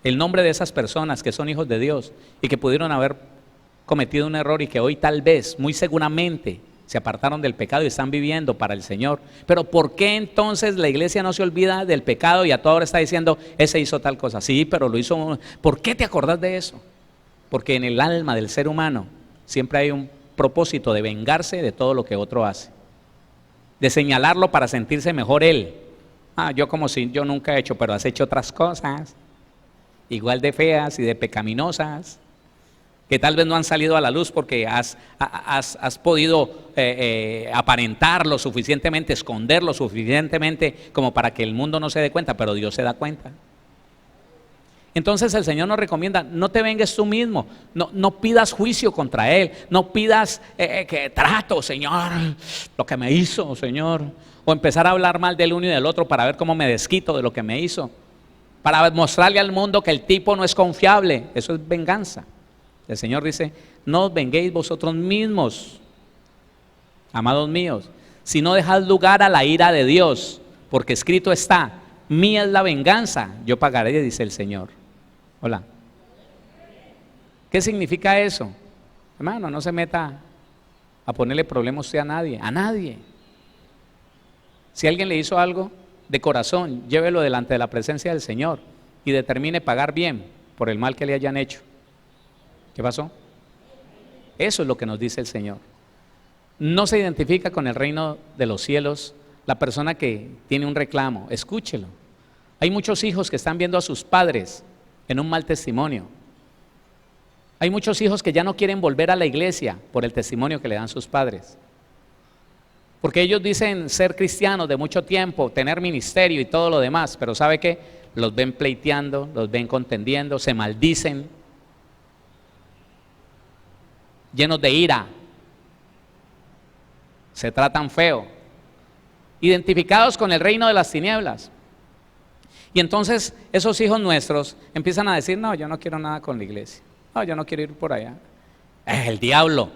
el nombre de esas personas que son hijos de Dios y que pudieron haber cometido un error y que hoy tal vez, muy seguramente, se apartaron del pecado y están viviendo para el Señor? Pero ¿por qué entonces la iglesia no se olvida del pecado y a toda hora está diciendo: ese hizo tal cosa? Sí, pero lo hizo. ¿Por qué te acordás de eso? Porque en el alma del ser humano siempre hay un propósito de vengarse de todo lo que otro hace, de señalarlo para sentirse mejor él. Ah, yo como si yo nunca he hecho, pero has hecho otras cosas igual de feas y de pecaminosas, que tal vez no han salido a la luz porque has podido aparentar lo suficientemente, esconder lo suficientemente como para que el mundo no se dé cuenta, pero Dios se da cuenta. Entonces el Señor nos recomienda: no te vengues tú mismo, no pidas juicio contra Él, no pidas que trato, Señor, lo que me hizo, Señor, o empezar a hablar mal del uno y del otro para ver cómo me desquito de lo que me hizo, para mostrarle al mundo que el tipo no es confiable. Eso es venganza. El Señor dice: no os venguéis vosotros mismos, amados míos, sino dejad lugar a la ira de Dios, porque escrito está: mía es la venganza, yo pagaré, dice el Señor. Hola. ¿Qué significa eso? Hermano, no se meta a ponerle problemas usted a nadie, a nadie. Si alguien le hizo algo, de corazón, llévelo delante de la presencia del Señor y determine pagar bien por el mal que le hayan hecho. ¿Qué pasó? Eso es lo que nos dice el Señor. No se identifica con el reino de los cielos la persona que tiene un reclamo. Escúchelo. Hay muchos hijos que están viendo a sus padres en un mal testimonio. Hay muchos hijos que ya no quieren volver a la iglesia por el testimonio que le dan sus padres. Porque ellos dicen ser cristianos de mucho tiempo, tener ministerio y todo lo demás, pero ¿sabe qué? Los ven pleiteando, los ven contendiendo, se maldicen, llenos de ira, se tratan feo, identificados con el reino de las tinieblas. Y entonces esos hijos nuestros empiezan a decir: no, yo no quiero nada con la iglesia, no, yo no quiero ir por allá. El diablo,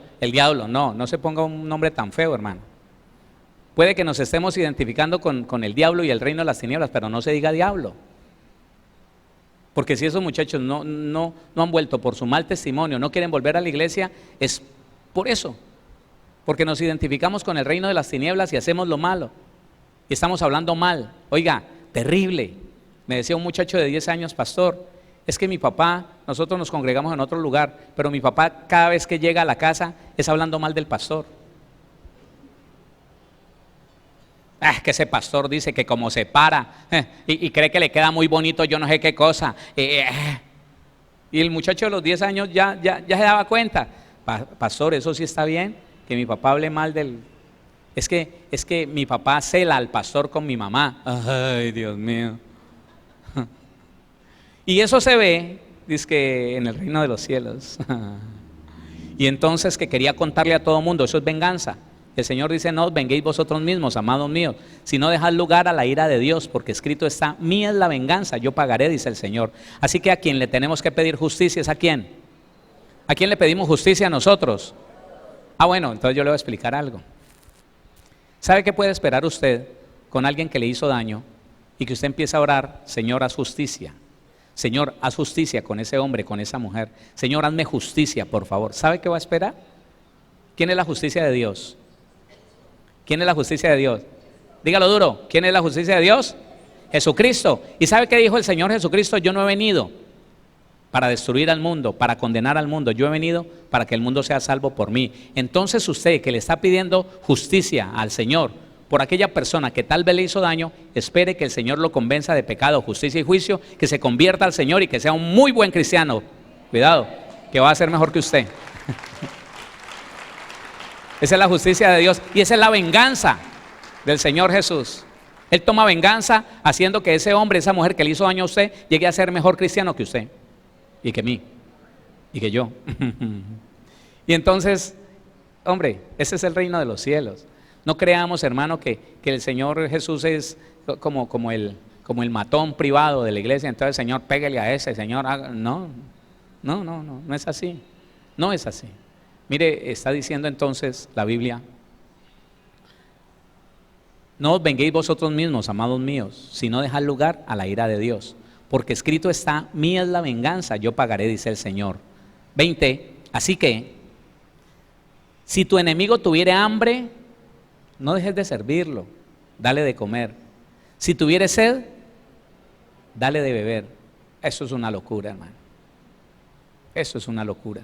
no se ponga un nombre tan feo, hermano. Puede que nos estemos identificando con el diablo y el reino de las tinieblas, pero no se diga diablo. Porque si esos muchachos no han vuelto por su mal testimonio, no quieren volver a la iglesia, es por eso. Porque nos identificamos con el reino de las tinieblas y hacemos lo malo. Y estamos hablando mal. Oiga, terrible. Me decía un muchacho de 10 años: pastor, es que mi papá, nosotros nos congregamos en otro lugar, pero mi papá cada vez que llega a la casa es hablando mal del pastor. Que ese pastor dice que como se para y cree que le queda muy bonito yo no sé qué cosa. Y el muchacho de los 10 años ya se daba cuenta: pastor, eso sí está bien, que mi papá hable mal del... Es que mi papá cela al pastor con mi mamá. Ay, Dios mío. Y eso se ve, dice que en el reino de los cielos. Y entonces que quería contarle a todo mundo, eso es venganza. El Señor dice, no os venguéis vosotros mismos, amados míos, sino dejad lugar a la ira de Dios, porque escrito está, mía es la venganza, yo pagaré, dice el Señor. Así que a quien le tenemos que pedir justicia es ¿a quién? ¿A quién le pedimos justicia? A nosotros. Ah, bueno, entonces yo le voy a explicar algo. ¿Sabe qué puede esperar usted con alguien que le hizo daño y que usted empieza a orar, Señor, haz justicia? Señor, haz justicia con ese hombre, con esa mujer. Señor, hazme justicia, por favor. ¿Sabe qué va a esperar? ¿Quién es la justicia de Dios? ¿Quién es la justicia de Dios? Dígalo duro. ¿Quién es la justicia de Dios? Jesucristo. ¿Y sabe qué dijo el Señor Jesucristo? Yo no he venido para destruir al mundo, para condenar al mundo. Yo he venido para que el mundo sea salvo por mí. Entonces usted que le está pidiendo justicia al Señor por aquella persona que tal vez le hizo daño, espere que el Señor lo convenza de pecado, justicia y juicio, que se convierta al Señor y que sea un muy buen cristiano. Cuidado, que va a ser mejor que usted. Esa es la justicia de Dios y esa es la venganza del Señor Jesús. Él toma venganza haciendo que ese hombre, esa mujer que le hizo daño a usted, llegue a ser mejor cristiano que usted y que mí y que yo. Y entonces, hombre, ese es el reino de los cielos. No creamos, hermano, que el Señor Jesús es como el matón privado de la iglesia. Entonces, Señor, pégale a ese, Señor, haga. No es así. No es así. Mire, está diciendo entonces la Biblia, no os venguéis vosotros mismos, amados míos, sino dejad lugar a la ira de Dios, porque escrito está, mía es la venganza, yo pagaré, dice el Señor. 20, así que, si tu enemigo tuviere hambre, no dejes de servirlo, dale de comer. Si tuviere sed, dale de beber. Eso es una locura, hermano. Eso es una locura.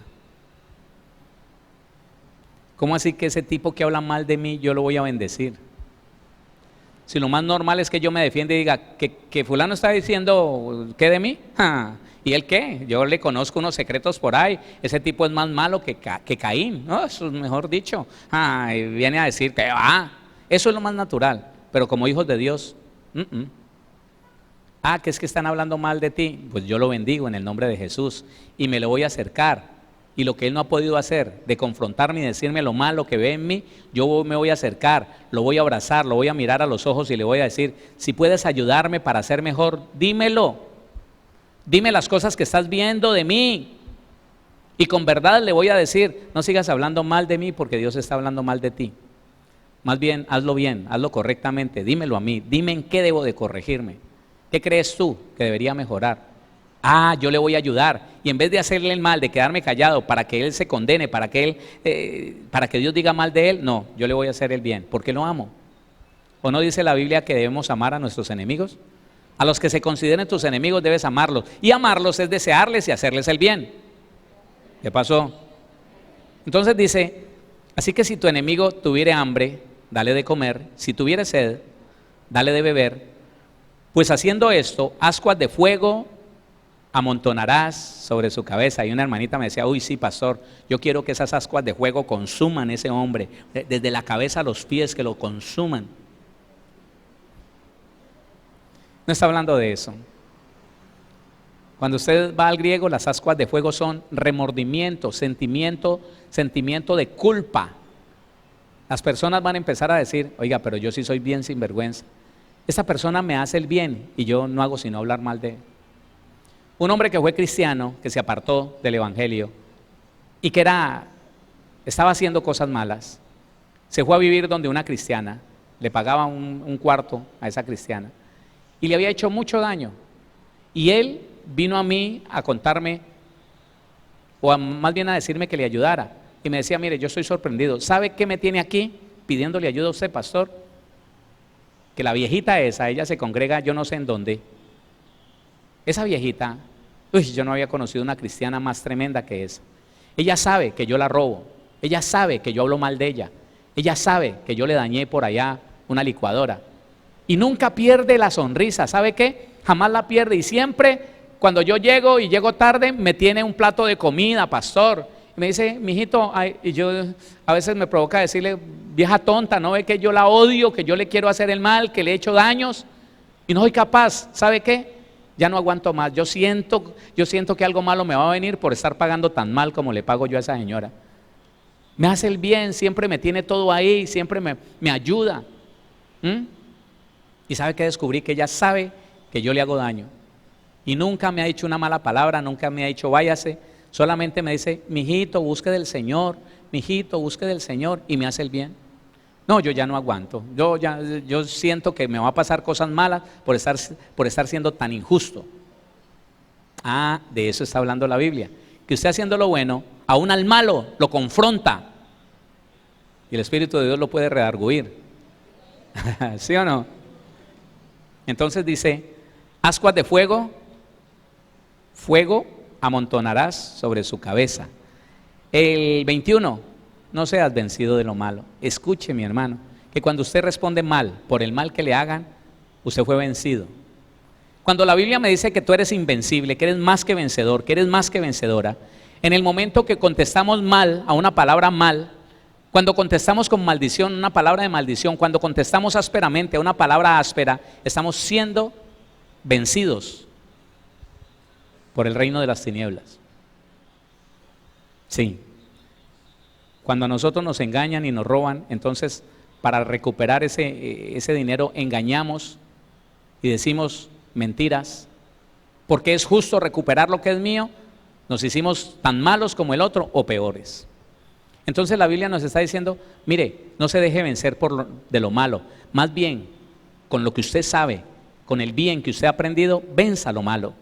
¿Cómo así que ese tipo que habla mal de mí, yo lo voy a bendecir? Si lo más normal es que yo me defienda y diga, que fulano está diciendo, ¿qué de mí? ¿Y él qué? Yo le conozco unos secretos por ahí, ese tipo es más malo que Caín, ¿no? Eso es mejor dicho. Y viene a decir que eso es lo más natural, pero como hijos de Dios, que es que están hablando mal de ti, pues yo lo bendigo en el nombre de Jesús y me lo voy a acercar. Y lo que él no ha podido hacer, de confrontarme y decirme lo malo que ve en mí, yo me voy a acercar, lo voy a abrazar, lo voy a mirar a los ojos y le voy a decir, si puedes ayudarme para ser mejor, dímelo. Dime las cosas que estás viendo de mí. Y con verdad le voy a decir, no sigas hablando mal de mí porque Dios está hablando mal de ti. Más bien, hazlo correctamente, dímelo a mí, dime en qué debo de corregirme. ¿Qué crees tú que debería mejorar? Yo le voy a ayudar. Y en vez de hacerle el mal, de quedarme callado para que él se condene, para que Dios diga mal de él, no, yo le voy a hacer el bien, porque lo amo. ¿O no dice la Biblia que debemos amar a nuestros enemigos? A los que se consideren tus enemigos debes amarlos. Y amarlos es desearles y hacerles el bien. ¿Qué pasó? Entonces dice, así que si tu enemigo tuviere hambre, dale de comer. Si tuviere sed, dale de beber. Pues haciendo esto, ascuas de fuego amontonarás sobre su cabeza. Y una hermanita me decía, uy sí pastor, yo quiero que esas ascuas de fuego consuman a ese hombre, desde la cabeza a los pies, que lo consuman. No está hablando de eso. Cuando usted va al griego, las ascuas de fuego son remordimiento, sentimiento de culpa. Las personas van a empezar a decir, oiga, pero yo sí soy bien sinvergüenza. Esta persona me hace el bien y yo no hago sino hablar mal de él. Un hombre que fue cristiano, que se apartó del evangelio y que estaba haciendo cosas malas, se fue a vivir donde una cristiana, le pagaba un cuarto a esa cristiana y le había hecho mucho daño. Y él vino a mí a contarme, más bien a decirme que le ayudara. Y me decía, mire, yo estoy sorprendido. ¿Sabe qué me tiene aquí pidiéndole ayuda a usted, pastor? Que la viejita ella se congrega yo no sé en dónde. Esa viejita, yo no había conocido una cristiana más tremenda que esa. Ella sabe que yo la robo, ella sabe que yo hablo mal de ella, ella sabe que yo le dañé por allá una licuadora. Y nunca pierde la sonrisa, ¿sabe qué? Jamás la pierde y siempre cuando yo llego y llego tarde me tiene un plato de comida, pastor. Y me dice, mijito, y yo a veces me provoca decirle, vieja tonta, ¿no ve que yo la odio, que yo le quiero hacer el mal, que le he hecho daños? Y no soy capaz, ¿sabe qué? Ya no aguanto más, yo siento que algo malo me va a venir por estar pagando tan mal como le pago yo a esa señora. me hace el bien, siempre me tiene todo ahí, siempre me ayuda. ¿Y sabe qué descubrí? Que ella sabe que yo le hago daño. Y nunca me ha dicho una mala palabra, nunca me ha dicho váyase, solamente me dice, mijito, busque del Señor, mijito, busque del Señor, y me hace el bien. No, yo ya no aguanto, yo siento que me va a pasar cosas malas por estar siendo tan injusto. Ah, de eso está hablando la Biblia, que usted haciendo lo bueno, aún al malo lo confronta, y el Espíritu de Dios lo puede redarguir. ¿Sí o no? Entonces dice, ascuas de fuego amontonarás sobre su cabeza. El 21, no seas vencido de lo malo. Escuche, mi hermano, que cuando usted responde mal por el mal que le hagan, usted fue vencido. Cuando la Biblia me dice que tú eres invencible, que eres más que vencedor, que eres más que vencedora, en el momento que contestamos mal a una palabra mal, cuando contestamos con maldición, una palabra de maldición, cuando contestamos ásperamente a una palabra áspera, estamos siendo vencidos por el reino de las tinieblas. Sí. Cuando a nosotros nos engañan y nos roban, entonces para recuperar ese dinero engañamos y decimos mentiras, porque es justo recuperar lo que es mío. Nos hicimos tan malos como el otro o peores. Entonces la Biblia nos está diciendo, mire, no se deje vencer de lo malo, más bien con lo que usted sabe, con el bien que usted ha aprendido, venza lo malo.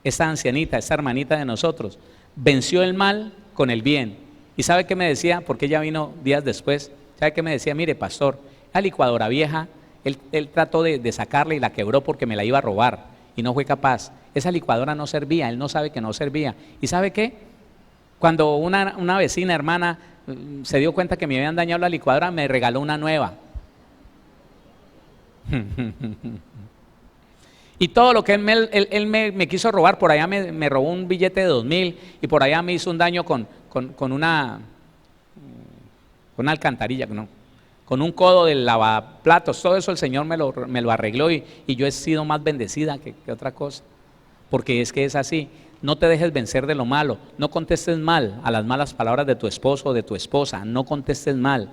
Esta ancianita, esta hermanita de nosotros, venció el mal con el bien. ¿Y sabe qué me decía? Porque ella vino días después. ¿Sabe qué me decía? Mire, pastor, la licuadora vieja, él trató de sacarla y la quebró porque me la iba a robar y no fue capaz. Esa licuadora no servía, él no sabe que no servía. ¿Y sabe qué? Cuando una vecina, hermana, se dio cuenta que me habían dañado la licuadora, me regaló una nueva. Y todo lo que él me quiso robar, por allá me robó un billete de 2.000 y por allá me hizo un daño con una alcantarilla, ¿no? Con un codo del lavaplatos. Todo eso el Señor me lo arregló y yo he sido más bendecida que otra cosa. Porque es que es así. No te dejes vencer de lo malo. No contestes mal a las malas palabras de tu esposo o de tu esposa. No contestes mal.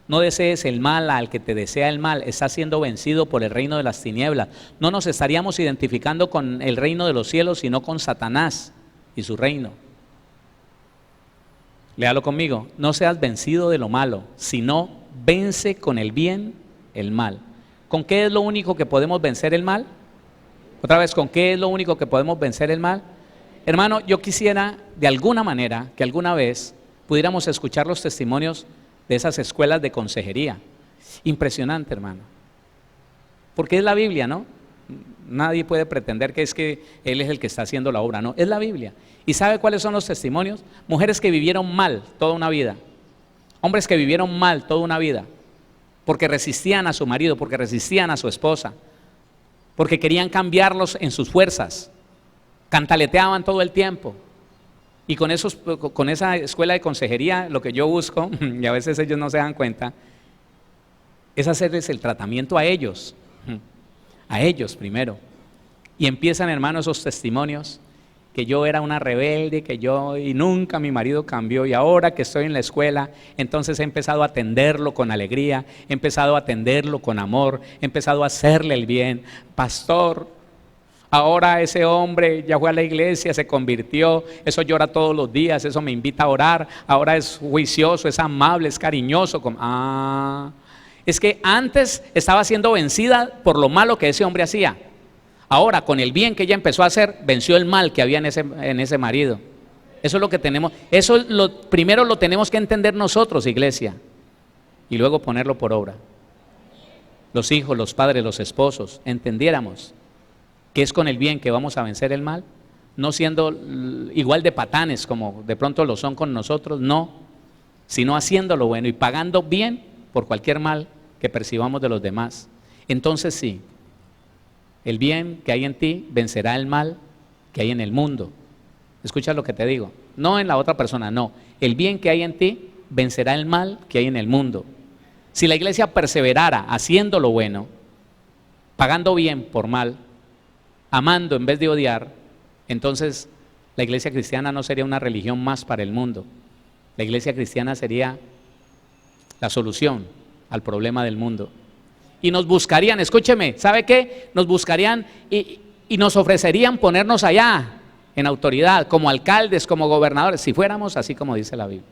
No desees el mal al que te desea el mal. Estás siendo vencido por el reino de las tinieblas. No nos estaríamos identificando con el reino de los cielos, sino con Satanás y su reino. Léalo conmigo. No seas vencido de lo malo, sino vence con el bien el mal. ¿Con qué es lo único que podemos vencer el mal? Otra vez, ¿con qué es lo único que podemos vencer el mal? Hermano, yo quisiera de alguna manera que alguna vez pudiéramos escuchar los testimonios de esas escuelas de consejería. Impresionante, hermano. Porque es la Biblia, ¿no? Nadie puede pretender que es que Él es el que está haciendo la obra, no, es la Biblia. ¿Y sabe cuáles son los testimonios? Mujeres que vivieron mal toda una vida, hombres que vivieron mal toda una vida, porque resistían a su marido, porque resistían a su esposa, porque querían cambiarlos en sus fuerzas, cantaleteaban todo el tiempo. Y con esa escuela de consejería, lo que yo busco, y a veces ellos no se dan cuenta, es hacerles el tratamiento a ellos primero. Y empiezan, hermano, esos testimonios, que yo era una rebelde, y nunca mi marido cambió, y ahora que estoy en la escuela, entonces he empezado a atenderlo con alegría, he empezado a atenderlo con amor, he empezado a hacerle el bien. Pastor, ahora ese hombre ya fue a la iglesia, se convirtió, eso llora todos los días, eso me invita a orar, ahora es juicioso, es amable, es cariñoso. Es que antes estaba siendo vencida por lo malo que ese hombre hacía. Ahora, con el bien que ella empezó a hacer, venció el mal que había en ese marido. Eso es lo que tenemos, primero lo tenemos que entender nosotros, iglesia, y luego ponerlo por obra. Los hijos, los padres, los esposos, entendiéramos que es con el bien que vamos a vencer el mal, no siendo igual de patanes como de pronto lo son con nosotros, no, sino haciendo lo bueno y pagando bien por cualquier mal que percibamos de los demás. Entonces sí, el bien que hay en ti vencerá el mal que hay en el mundo. Escucha lo que te digo, no en la otra persona, no, el bien que hay en ti vencerá el mal que hay en el mundo. Si la iglesia perseverara haciendo lo bueno, pagando bien por mal, amando en vez de odiar, entonces la iglesia cristiana no sería una religión más para el mundo, La iglesia cristiana sería la solución al problema del mundo. Y nos buscarían, escúcheme, ¿sabe qué? Nos buscarían y nos ofrecerían ponernos allá en autoridad, como alcaldes, como gobernadores, si fuéramos así como dice la Biblia.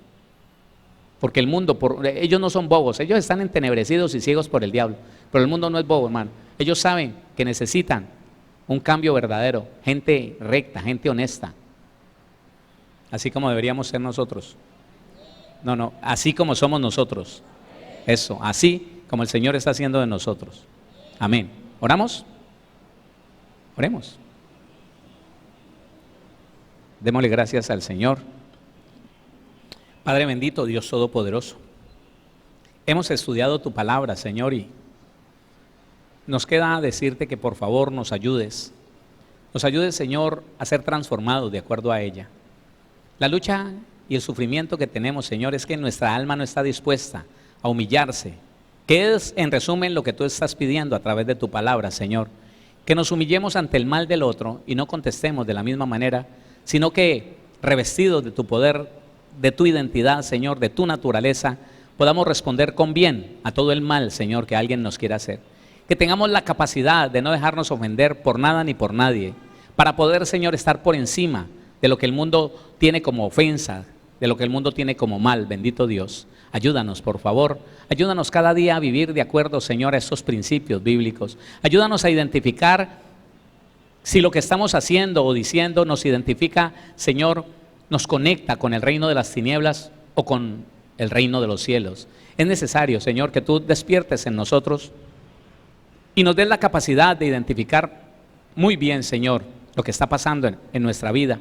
Porque el mundo, ellos no son bobos, ellos están entenebrecidos y ciegos por el diablo, pero el mundo no es bobo, hermano. Ellos saben que necesitan un cambio verdadero, gente recta, gente honesta, así como deberíamos ser nosotros. No, así como somos nosotros. Eso, así como el Señor está haciendo de nosotros. Amén. ¿Oramos? Oremos. Démosle gracias al Señor. Padre bendito, Dios todopoderoso, hemos estudiado tu palabra, Señor, y nos queda decirte que por favor nos ayudes, Señor, a ser transformados de acuerdo a ella. La lucha y el sufrimiento que tenemos, Señor, es que nuestra alma no está dispuesta a humillarse, que es en resumen lo que tú estás pidiendo a través de tu palabra, Señor, que nos humillemos ante el mal del otro y no contestemos de la misma manera, sino que revestidos de tu poder, de tu identidad, Señor, de tu naturaleza, podamos responder con bien a todo el mal, Señor, que alguien nos quiera hacer. Que tengamos la capacidad de no dejarnos ofender por nada ni por nadie, para poder, Señor, estar por encima de lo que el mundo tiene como ofensa, de lo que el mundo tiene como mal. Bendito Dios, ayúdanos, por favor, ayúdanos cada día a vivir de acuerdo, Señor, a estos principios bíblicos. Ayúdanos a identificar si lo que estamos haciendo o diciendo nos identifica, Señor, nos conecta con el reino de las tinieblas o con el reino de los cielos. Es necesario, Señor, que tú despiertes en nosotros y nos des la capacidad de identificar muy bien, Señor, lo que está pasando en nuestra vida.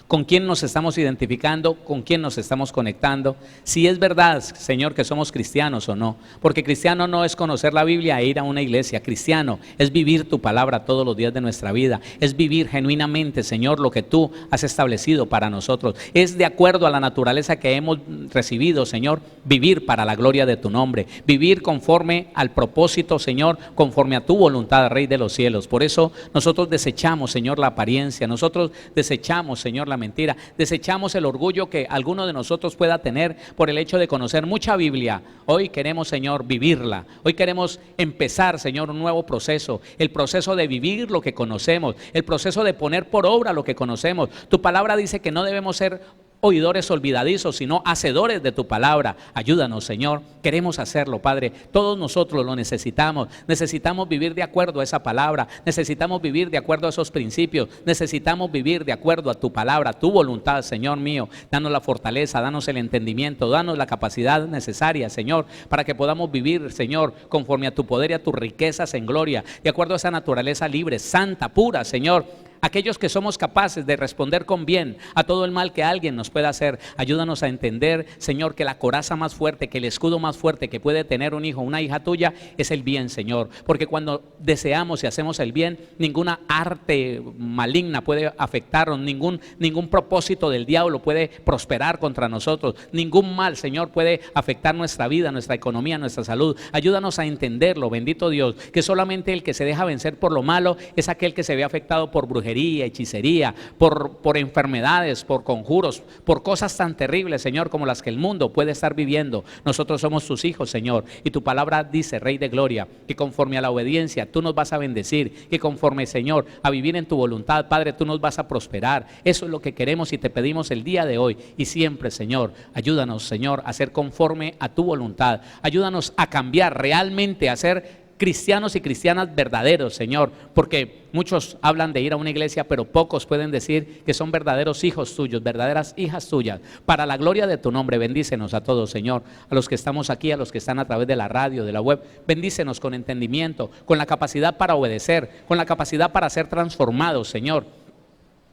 ¿Con quién nos estamos identificando? ¿Con quién nos estamos conectando? Si es verdad, Señor, que somos cristianos o no. Porque cristiano no es conocer la Biblia e ir a una iglesia. Cristiano es vivir tu palabra todos los días de nuestra vida. Es vivir genuinamente, Señor, lo que tú has establecido para nosotros. Es de acuerdo a la naturaleza que hemos recibido, Señor, vivir para la gloria de tu nombre. Vivir conforme al propósito, Señor, conforme a tu voluntad, Rey de los cielos. Por eso nosotros desechamos, Señor, la apariencia. Nosotros desechamos, Señor, la mentira, desechamos el orgullo que alguno de nosotros pueda tener por el hecho de conocer mucha Biblia. Hoy queremos, Señor, vivirla. Hoy queremos empezar, Señor, un nuevo proceso, el proceso de vivir lo que conocemos, el proceso de poner por obra lo que conocemos. Tu palabra dice que no debemos ser oidores olvidadizos, sino hacedores de tu palabra. Ayúdanos, Señor, queremos hacerlo, Padre. Todos nosotros lo necesitamos. Necesitamos vivir de acuerdo a esa palabra, necesitamos vivir de acuerdo a esos principios, necesitamos vivir de acuerdo a tu palabra, tu voluntad, Señor mío. Danos la fortaleza, danos el entendimiento, danos la capacidad necesaria, Señor, para que podamos vivir, Señor, conforme a tu poder y a tus riquezas en gloria, de acuerdo a esa naturaleza libre, santa, pura, Señor. Aquellos que somos capaces de responder con bien a todo el mal que alguien nos pueda hacer. Ayúdanos a entender, Señor, que la coraza más fuerte, que el escudo más fuerte que puede tener un hijo o una hija tuya es el bien, Señor. Porque cuando deseamos y hacemos el bien, ninguna arte maligna puede afectarnos, ningún propósito del diablo puede prosperar contra nosotros, ningún mal, Señor, puede afectar nuestra vida, nuestra economía, nuestra salud. Ayúdanos a entenderlo, bendito Dios, que solamente el que se deja vencer por lo malo es aquel que se ve afectado por brujería, hechicería, por enfermedades, por conjuros, por cosas tan terribles, Señor, como las que el mundo puede estar viviendo. Nosotros somos tus hijos, Señor, y tu palabra dice, Rey de gloria, que conforme a la obediencia tú nos vas a bendecir, que conforme, Señor, a vivir en tu voluntad, Padre, tú nos vas a prosperar. Eso es lo que queremos y te pedimos el día de hoy y siempre, Señor. Ayúdanos, Señor, a ser conforme a tu voluntad. Ayúdanos a cambiar realmente, a ser cristianos y cristianas verdaderos, Señor, porque muchos hablan de ir a una iglesia, pero pocos pueden decir que son verdaderos hijos tuyos, verdaderas hijas tuyas. Para la gloria de tu nombre, bendícenos a todos, Señor, a los que estamos aquí, a los que están a través de la radio, de la web. Bendícenos con entendimiento, con la capacidad para obedecer, con la capacidad para ser transformados, Señor,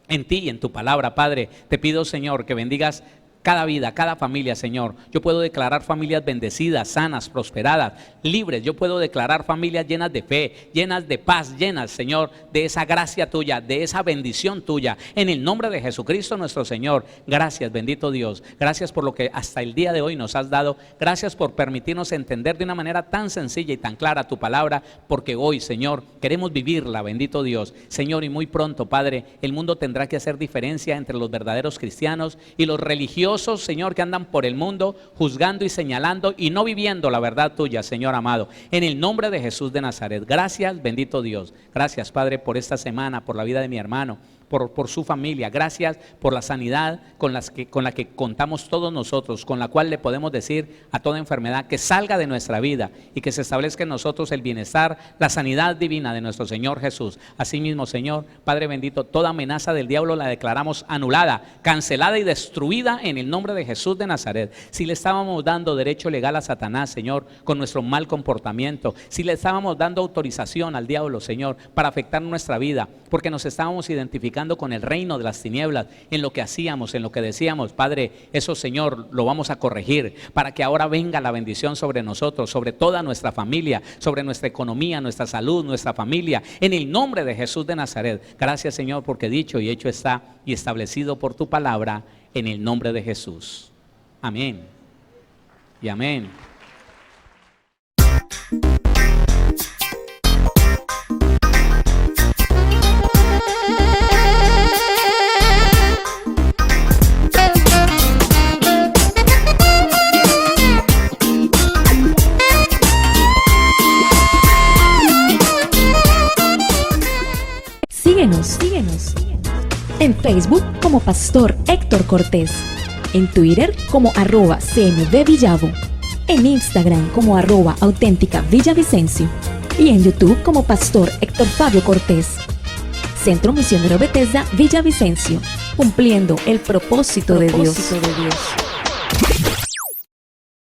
en ti y en tu palabra, Padre. Te pido, Señor, que bendigas cada vida, cada familia, Señor. Yo puedo declarar familias bendecidas, sanas, prosperadas, libres. Yo puedo declarar familias llenas de fe, llenas de paz, llenas, Señor, de esa gracia tuya, de esa bendición tuya. En el nombre de Jesucristo nuestro Señor. Gracias, bendito Dios. Gracias por lo que hasta el día de hoy nos has dado. Gracias por permitirnos entender de una manera tan sencilla y tan clara tu palabra, porque hoy, Señor, queremos vivirla, bendito Dios. Señor, y muy pronto, Padre, el mundo tendrá que hacer diferencia entre los verdaderos cristianos y los religiosos mentirosos, Señor, que andan por el mundo juzgando y señalando y no viviendo la verdad tuya, Señor amado. En el nombre de Jesús de Nazaret. Gracias, bendito Dios. Gracias, Padre, por esta semana, por la vida de mi hermano, por su familia. Gracias por la sanidad con la que contamos todos nosotros, con la cual le podemos decir a toda enfermedad que salga de nuestra vida y que se establezca en nosotros el bienestar, la sanidad divina de nuestro Señor Jesús. Asimismo, Señor, Padre bendito, toda amenaza del diablo la declaramos anulada, cancelada y destruida en el nombre de Jesús de Nazaret. Si le estábamos dando derecho legal a Satanás, Señor, con nuestro mal comportamiento, si le estábamos dando autorización al diablo, Señor, para afectar nuestra vida, porque nos estábamos identificando con el reino de las tinieblas, en lo que hacíamos, en lo que decíamos, Padre, eso, Señor, lo vamos a corregir, para que ahora venga la bendición sobre nosotros, sobre toda nuestra familia, sobre nuestra economía, nuestra salud, nuestra familia, en el nombre de Jesús de Nazaret. Gracias, Señor, porque dicho y hecho está y establecido por tu palabra, en el nombre de Jesús. Amén y amén. Síguenos en Facebook como Pastor Héctor Cortés, en Twitter como @CMVVillavo, en Instagram como @auténtica Villavicencio y en YouTube como Pastor Héctor Fabio Cortés. Centro Misionero Bethesda Villavicencio, cumpliendo el propósito de Dios.